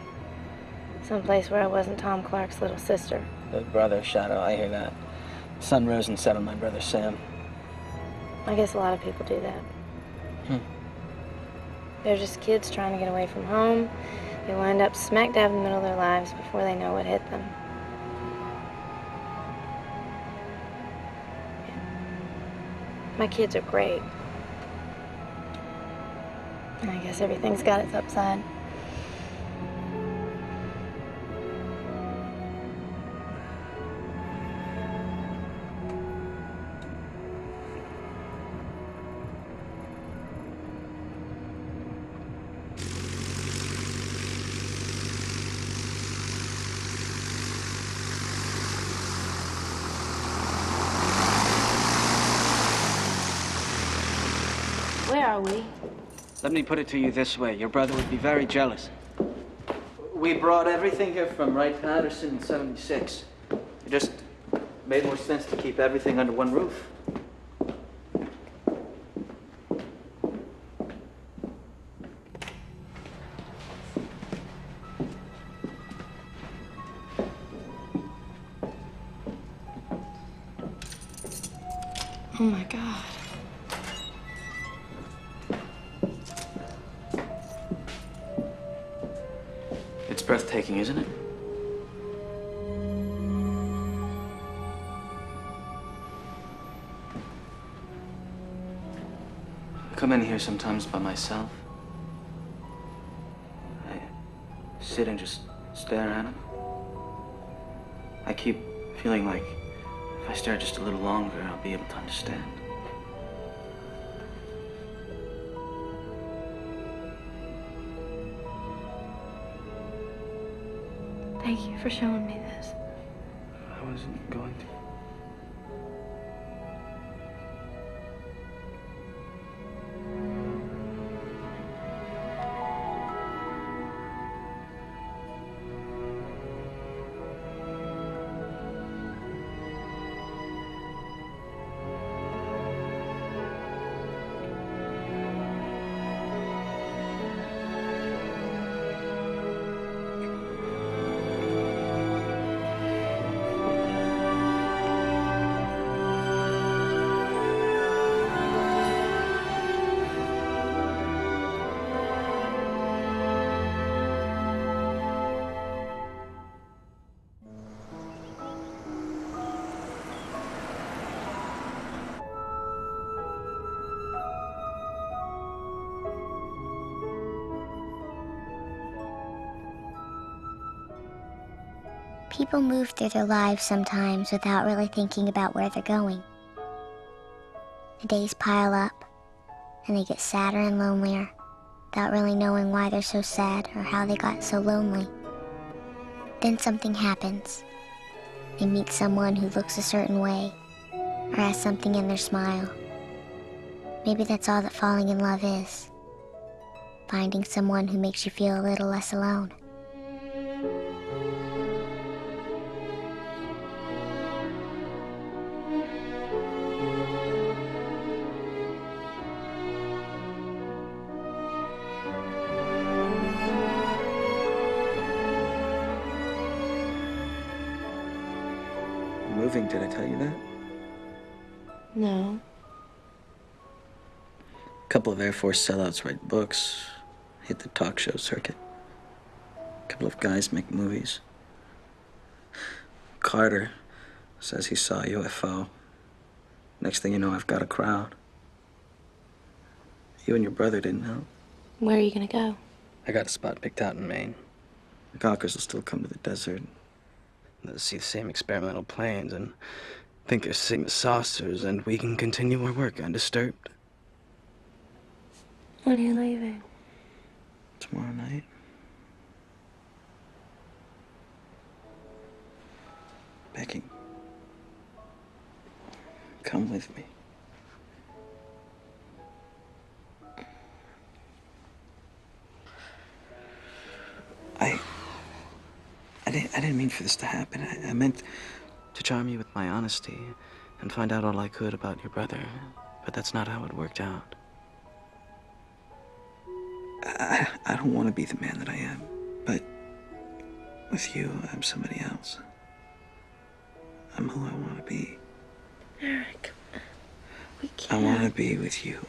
Someplace where I wasn't Tom Clark's little sister. The brother, Shadow, I hear that. Sun rose and set on my brother Sam. I guess a lot of people do that. They're just kids trying to get away from home. They wind up smack dab in the middle of their lives before they know what hit them. My kids are great. I guess everything's got its upside. Where are we? Let me put it to you this way. Your brother would be very jealous. We brought everything here from Wright-Patterson in '76. It just made more sense to keep everything under one roof. Oh my God. It's breathtaking, isn't it? I come in here sometimes by myself. I sit and just stare at him. I keep feeling like if I stare just a little longer, I'll be able to understand. Thank you for showing me this. I wasn't going to. People move through their lives sometimes without really thinking about where they're going. The days pile up, and they get sadder and lonelier, without really knowing why they're so sad or how they got so lonely. Then something happens. They meet someone who looks a certain way, or has something in their smile. Maybe that's all that falling in love is. Finding someone who makes you feel a little less alone. Moving, did I tell you that? No. A couple of Air Force sellouts write books, hit the talk show circuit. A couple of guys make movies. Carter says he saw a UFO. Next thing you know, I've got a crowd. You and your brother didn't help. Where are you gonna go? I got a spot picked out in Maine. The Gawkers will still come to the desert. They'll see the same experimental planes and think they're Sigma saucers, and we can continue our work undisturbed. When are you leaving? Tomorrow night. Becky, come with me. I didn't mean for this to happen. I meant to charm you with my honesty and find out all I could about your brother. But that's not how it worked out. I don't want to be the man that I am, but with you, I'm somebody else. I'm who I want to be. Eric, we I can't. want to be with you.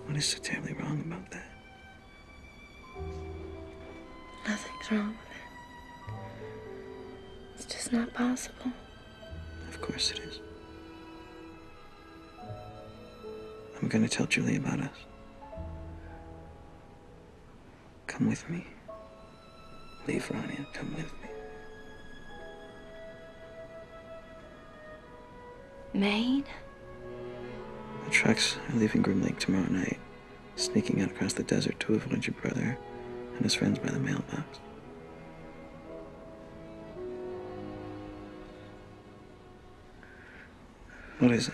What is so terribly wrong about that? Nothing's wrong with it. It's just not possible. Of course it is. I'm going to tell Julie about us. Come with me. Leave Ronnie and come with me. Maine? The trucks are leaving Groom Lake tomorrow night, sneaking out across the desert to avoid your brother and his friends by the mailbox. What is it?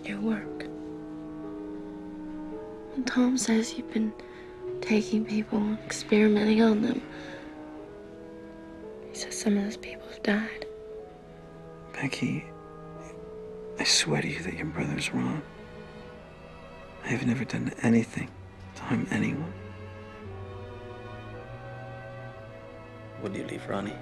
Your work. When Tom says you've been taking people and experimenting on them, he says some of those people have died. Becky, I swear to you that your brother's wrong. I have never done anything to harm anyone. Would you leave Ronnie?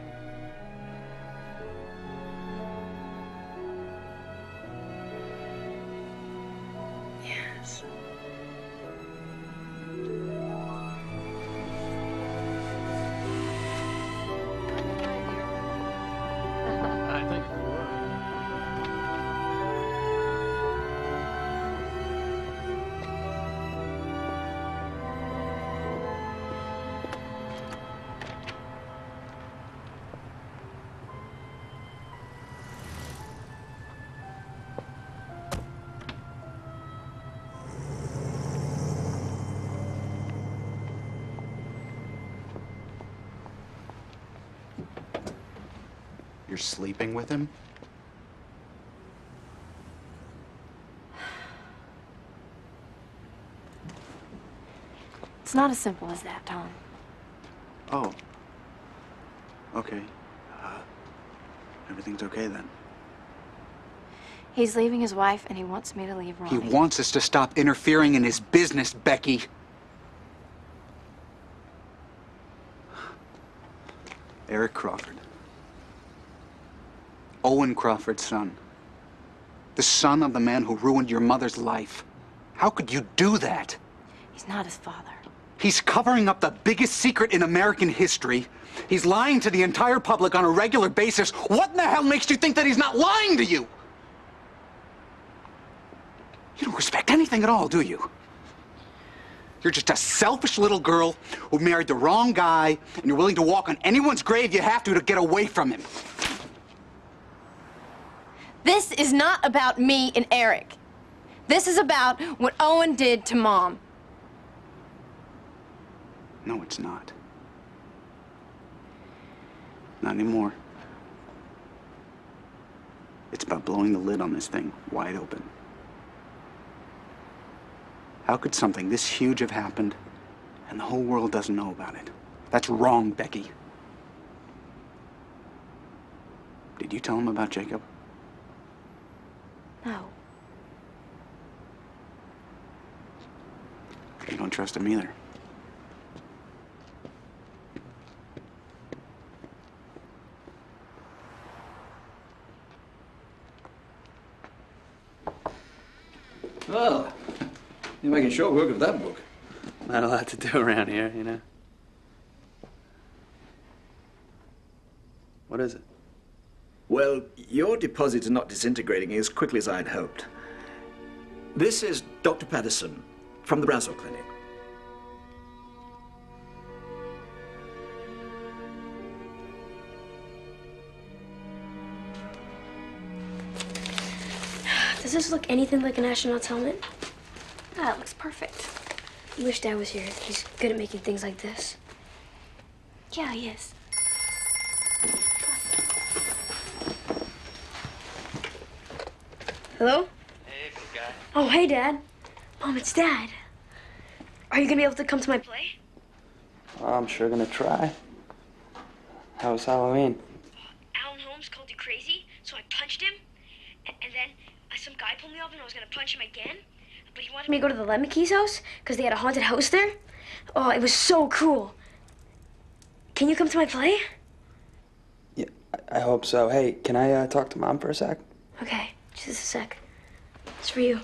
You're sleeping with him? It's not as simple as that, Tom. Oh. Okay. Everything's okay then. He's leaving his wife, and he wants me to leave He Ronnie. wants us to stop interfering in his business, Becky. Eric Crawford. Owen Crawford's son. The son of the man who ruined your mother's life. How could you do that? He's not his father. He's covering up the biggest secret in American history. He's lying to the entire public on a regular basis. What in the hell makes you think that he's not lying to you? You don't respect anything at all, do you? You're just a selfish little girl who married the wrong guy, and you're willing to walk on anyone's grave you have to get away from him. This is not about me and Eric. This is about what Owen did to Mom. No, it's not. Not anymore. It's about blowing the lid on this thing wide open. How could something this huge have happened and the whole world doesn't know about it? That's wrong, Becky. Did you tell him about Jacob? No. You don't trust him either. Well, you're making short work of that book. Not a lot to do around here, you know. What is it? Well, your deposits are not disintegrating as quickly as I'd hoped. This is Dr. Patterson from the Brazel Clinic. Does this look anything like an astronaut's helmet? Ah, it looks perfect. I wish Dad was here. He's good at making things like this. Yeah, he is. Hello? Hey, big guy. Oh, hey, Dad. Mom, it's Dad. Are you gonna be able to come to my play? I'm sure gonna try. How was Halloween? Alan Holmes called you crazy, so I punched him. And then some guy pulled me over and I was gonna punch him again. But he wanted me to go to the Lemke's house because they had a haunted house there. Oh, it was so cool. Can you come to my play? Yeah, I hope so. Hey, can I talk to Mom for a sec? Okay, just a sec. It's for you.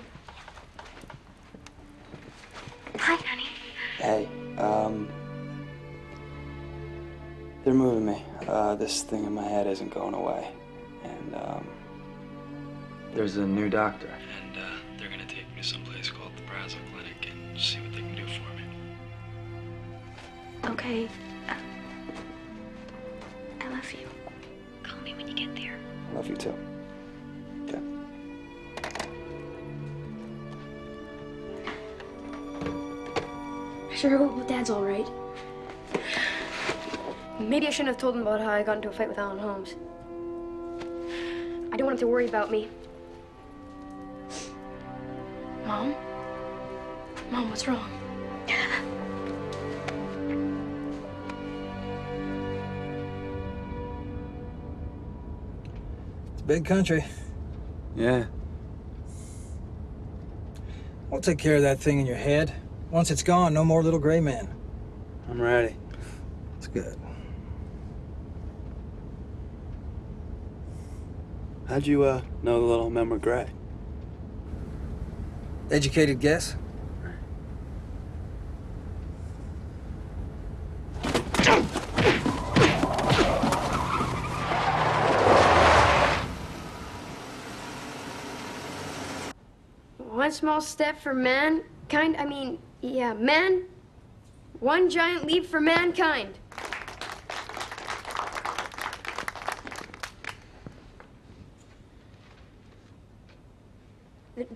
Hi, honey. Hey, they're moving me. This thing in my head isn't going away. And, there's a new doctor. And, they're gonna take me to some place called the Brazel Clinic and see what they can do for me. Okay. I love you. Call me when you get there. I love you too. Okay. I sure hope Dad's all right. Maybe I shouldn't have told him about how I got into a fight with Alan Holmes. I don't want him to worry about me. Mom? Mom, what's wrong? It's a big country. Yeah. We'll take care of that thing in your head. Once it's gone, no more little gray men. I'm ready. It's good. How'd you, know the little men were gray? Educated guess? One small step for mankind. Man. One giant leap for mankind.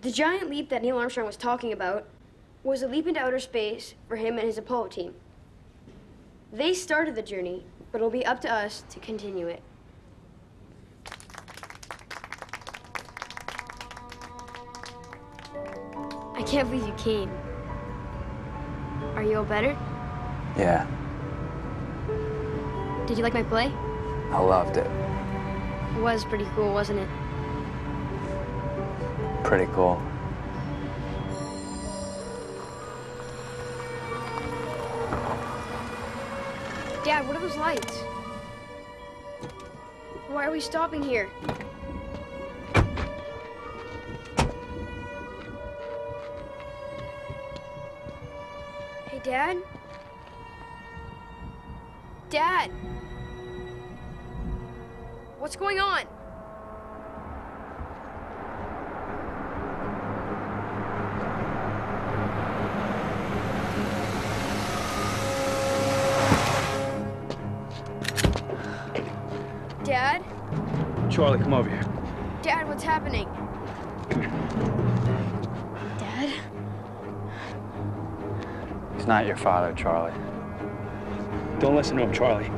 The giant leap that Neil Armstrong was talking about was a leap into outer space for him and his Apollo team. They started the journey, but it'll be up to us to continue it. I can't believe you came. Are you all better? Yeah, Did you like my play? I loved it. It was pretty cool, wasn't it? Pretty cool. Dad, what are those lights? Why are we stopping here? Hey, Dad? Dad! What's going on? Dad? Charlie, come over here. Dad, what's happening? Dad? He's not your father, Charlie. Don't listen to him, Charlie.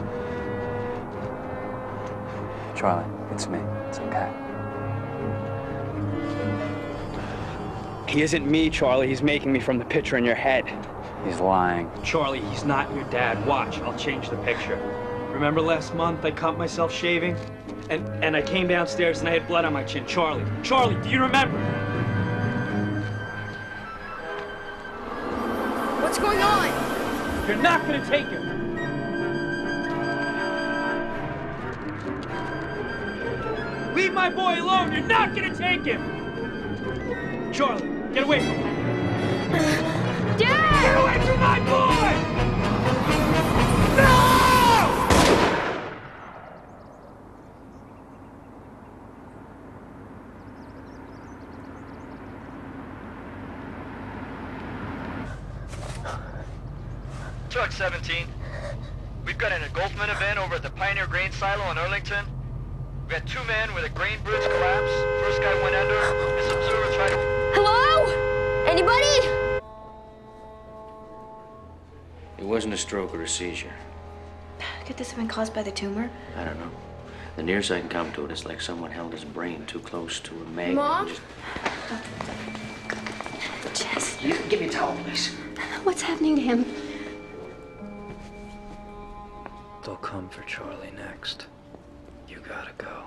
Charlie, it's me. It's okay. He isn't me, Charlie. He's making me from the picture in your head. He's lying. Charlie, he's not your dad. Watch, I'll change the picture. Remember last month I caught myself shaving? And I came downstairs and I had blood on my chin. Charlie, do you remember? What's going on? You're not gonna take him. Leave my boy alone. You're not gonna take him. Charlie, get away from him. Dad! Get away from my boy! No! Truck 17. We've got an engulfment event over at the Pioneer Grain Silo in Arlington. We had 2 men with a grain bridge collapse. First guy went under. His observer tried to... Hello? Anybody? It wasn't a stroke or a seizure. Could this have been caused by the tumor? I don't know. The nearest I can come to it is like someone held his brain too close to a magnet. Mom? Jess. You, give me a towel, please. What's happening to him? They'll come for Charlie next. You gotta go.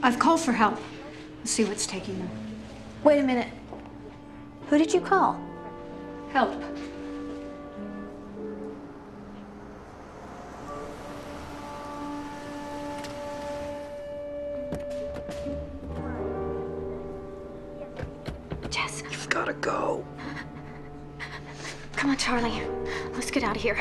I've called for help. Let's see what's taking them. Wait a minute. Who did you call? Help. Jess. You've gotta go. Come on, Charlie. Let's get out of here.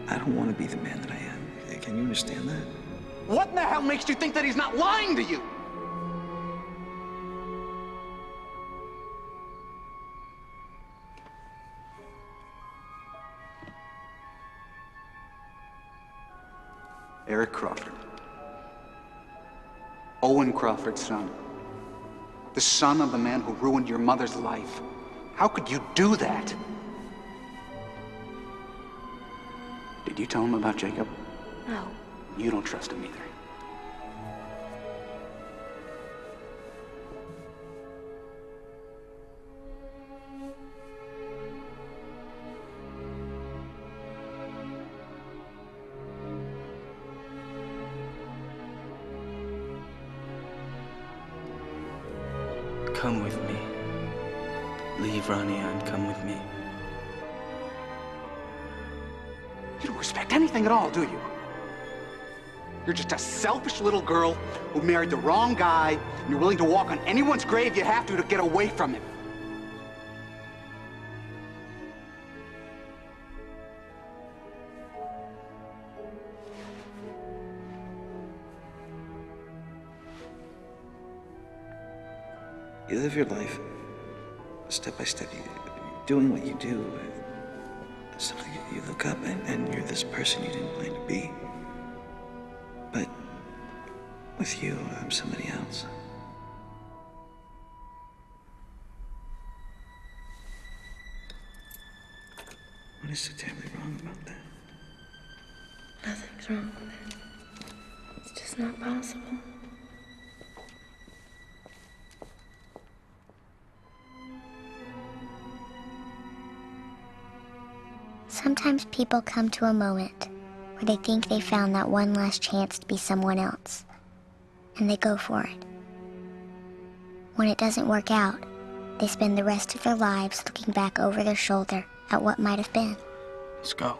I don't want to be the man that I am. Can you understand that? What in the hell makes you think that he's not lying to you? Eric Crawford. Owen Crawford's son. The son of the man who ruined your mother's life. How could you do that? Did you tell him about Jacob? No. You don't trust him either. Come with me. Leave Rania and come with me. You don't respect anything at all, do you? You're just a selfish little girl who married the wrong guy, and you're willing to walk on anyone's grave you have to get away from him. You live your life step by step. You're doing what you do. Suddenly you look up and you're this person you didn't plan to be. But with you, I'm somebody else. What is so terribly wrong about that? Nothing's wrong with it. It's just not possible. Sometimes people come to a moment where they think they found that one last chance to be someone else, and they go for it. When it doesn't work out, they spend the rest of their lives looking back over their shoulder at what might have been. Let's go.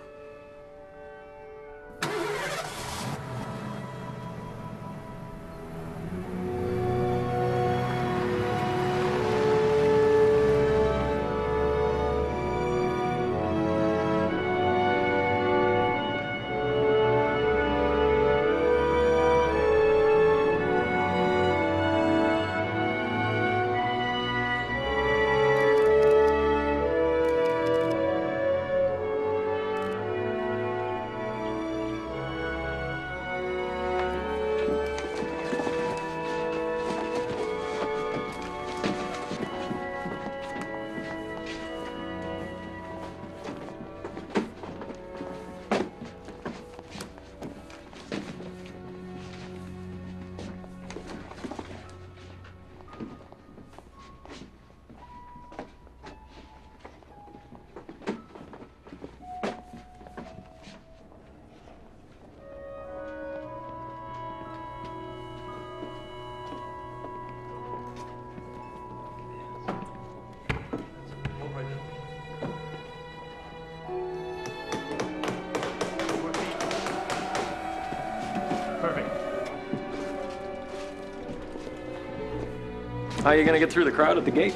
How are you gonna get through the crowd at the gate?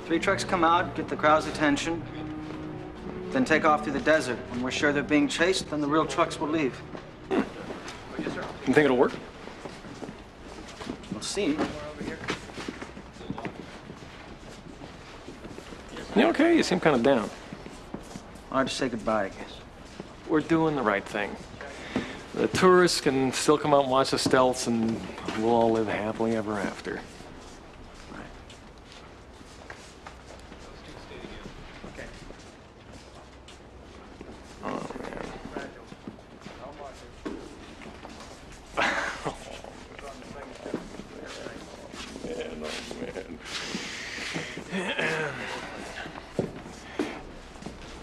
3 trucks come out, get the crowd's attention, then take off through the desert. When we're sure they're being chased, then the real trucks will leave. You think it'll work? We'll see. You okay? You seem kind of down. Hard to say goodbye, I guess. We're doing the right thing. The tourists can still come out and watch the stealths, and we'll all live happily ever after. Oh, man.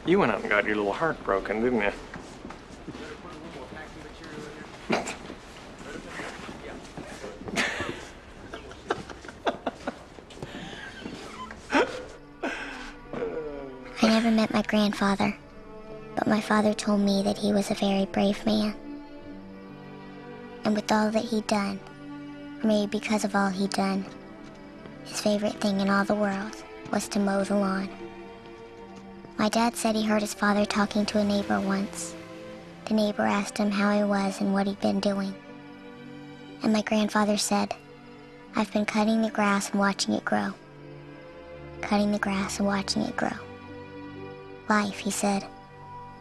You went out and got your little heart broken, didn't you? I never met my grandfather, but my father told me that he was a very brave man. And with all that he'd done, or maybe because of all he'd done, his favorite thing in all the world was to mow the lawn. My dad said he heard his father talking to a neighbor once. The neighbor asked him how he was and what he'd been doing. And my grandfather said, "I've been cutting the grass and watching it grow. Cutting the grass and watching it grow. Life," he said,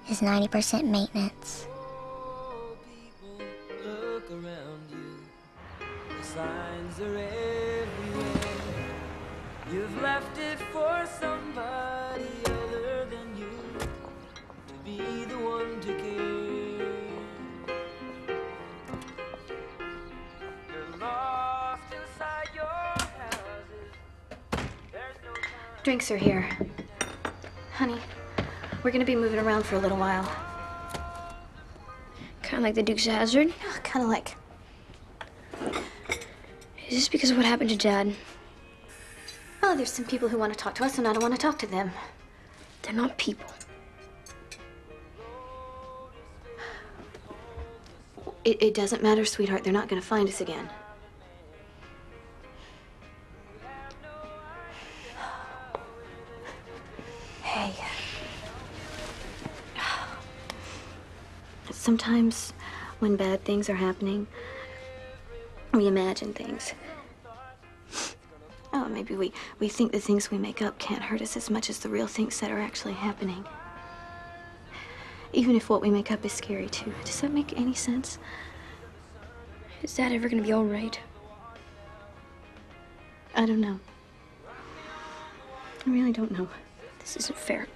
"is 90% maintenance." Signs are everywhere. You've left it for somebody other than you to be the one to care. You're lost inside your houses. There's no time. Drinks are here. Honey, we're gonna be moving around for a little while. Kind of like the Dukes of Hazzard? Yeah, kind of like. Is this because of what happened to Dad? Well, there's some people who want to talk to us, and I don't want to talk to them. They're not people. It doesn't matter, sweetheart. They're not going to find us again. Hey. Sometimes when bad things are happening, we imagine things. Oh, maybe we think the things we make up can't hurt us as much as the real things that are actually happening. Even if what we make up is scary, too. Does that make any sense? Is Dad ever gonna be all right? I don't know. I really don't know. This isn't fair.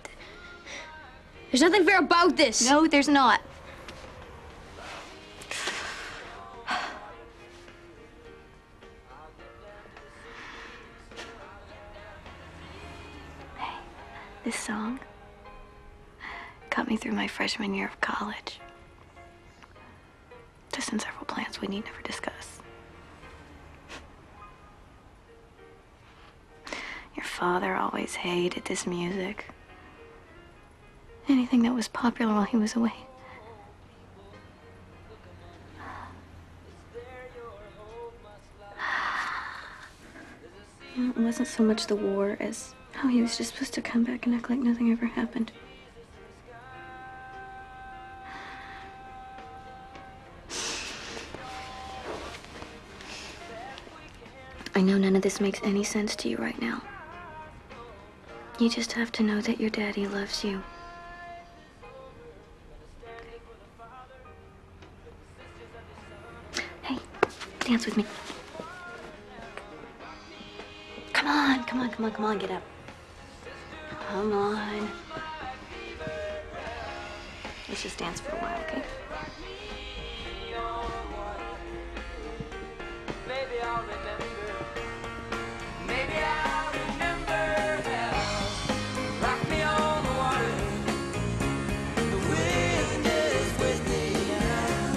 There's nothing fair about this! No, there's not. This song got me through my freshman year of college. Just in several plans we need never discuss. Your father always hated this music. Anything that was popular while he was away. It wasn't so much the war as how he was just supposed to come back and act like nothing ever happened. I know none of this makes any sense to you right now. You just have to know that your daddy loves you. Hey, dance with me. Come on, come on, come on, come on, get up. Come on. Let's just dance for a while, okay? Maybe I'll remember. Maybe I'll remember how rock me on the water. The wind is with me now.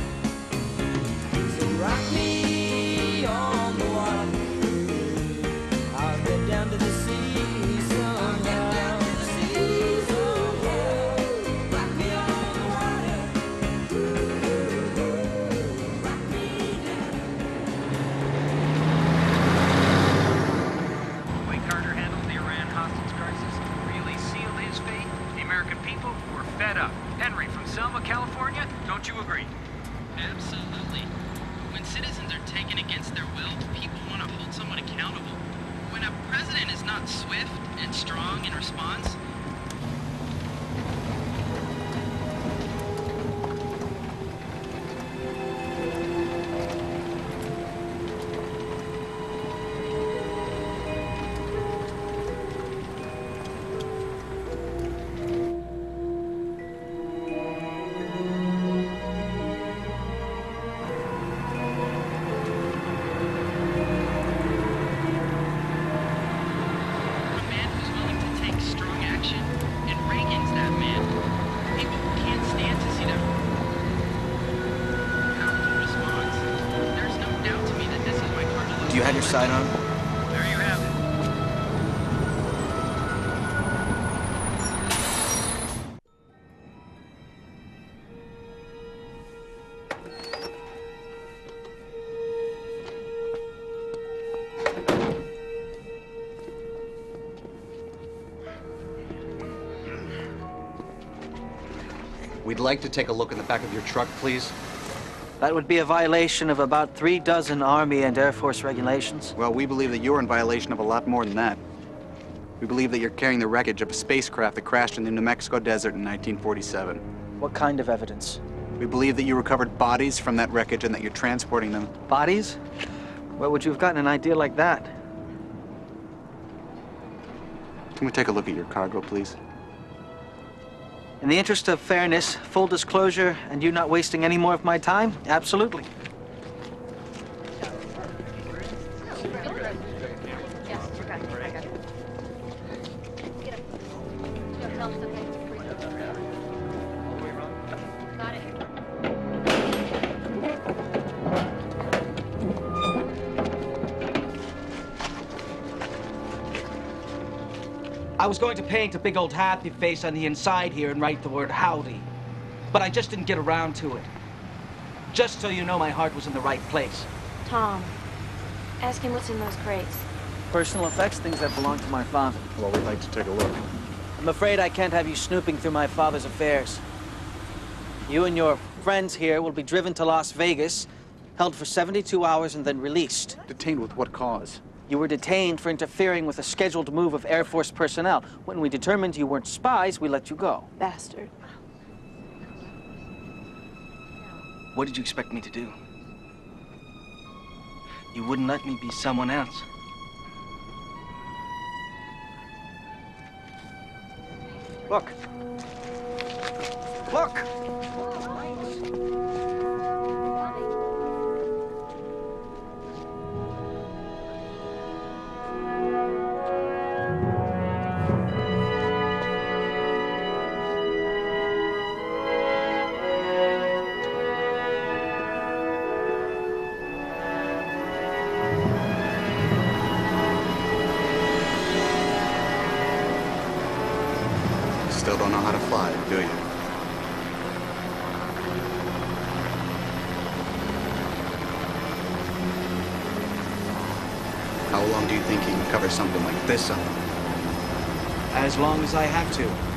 So rock me on the water. I'll get down to the sea somehow. Rock me on the water. Rock me down. The way Carter handled the Iran hostage crisis really sealed his fate. The American people were fed up. Henry from Selma, California, don't you agree? Absolutely. When citizens are taken against their will, people want to hold someone accountable. When a president is not swift and strong in response, a man who's willing to take strong action, and Reagan's that man. People can't stand to see that powerful response. There's no doubt to me that this is why Carter. Do you have your sight on? There you have it. We'd like to take a look in the back of your truck, please. That would be a violation of about 36 Army and Air Force regulations. Well, we believe that you're in violation of a lot more than that. We believe that you're carrying the wreckage of a spacecraft that crashed in the New Mexico desert in 1947. What kind of evidence? We believe that you recovered bodies from that wreckage and that you're transporting them. Bodies? Where would you have gotten an idea like that? Can we take a look at your cargo, please? In the interest of fairness, full disclosure, and you not wasting any more of my time, absolutely. I was going to paint a big old happy face on the inside here and write the word howdy, but I just didn't get around to it. Just so you know, my heart was in the right place. Tom, ask him what's in those crates. Personal effects, things that belong to my father. Well, we'd like to take a look. I'm afraid I can't have you snooping through my father's affairs. You and your friends here will be driven to Las Vegas, held for 72 hours, and then released. Detained with what cause? You were detained for interfering with a scheduled move of Air Force personnel. When we determined you weren't spies, we let you go. Bastard. What did you expect me to do? You wouldn't let me be someone else. Look. Look! Still don't know how to fly, do you? How long do you think you can cover something like this up? As long as I have to.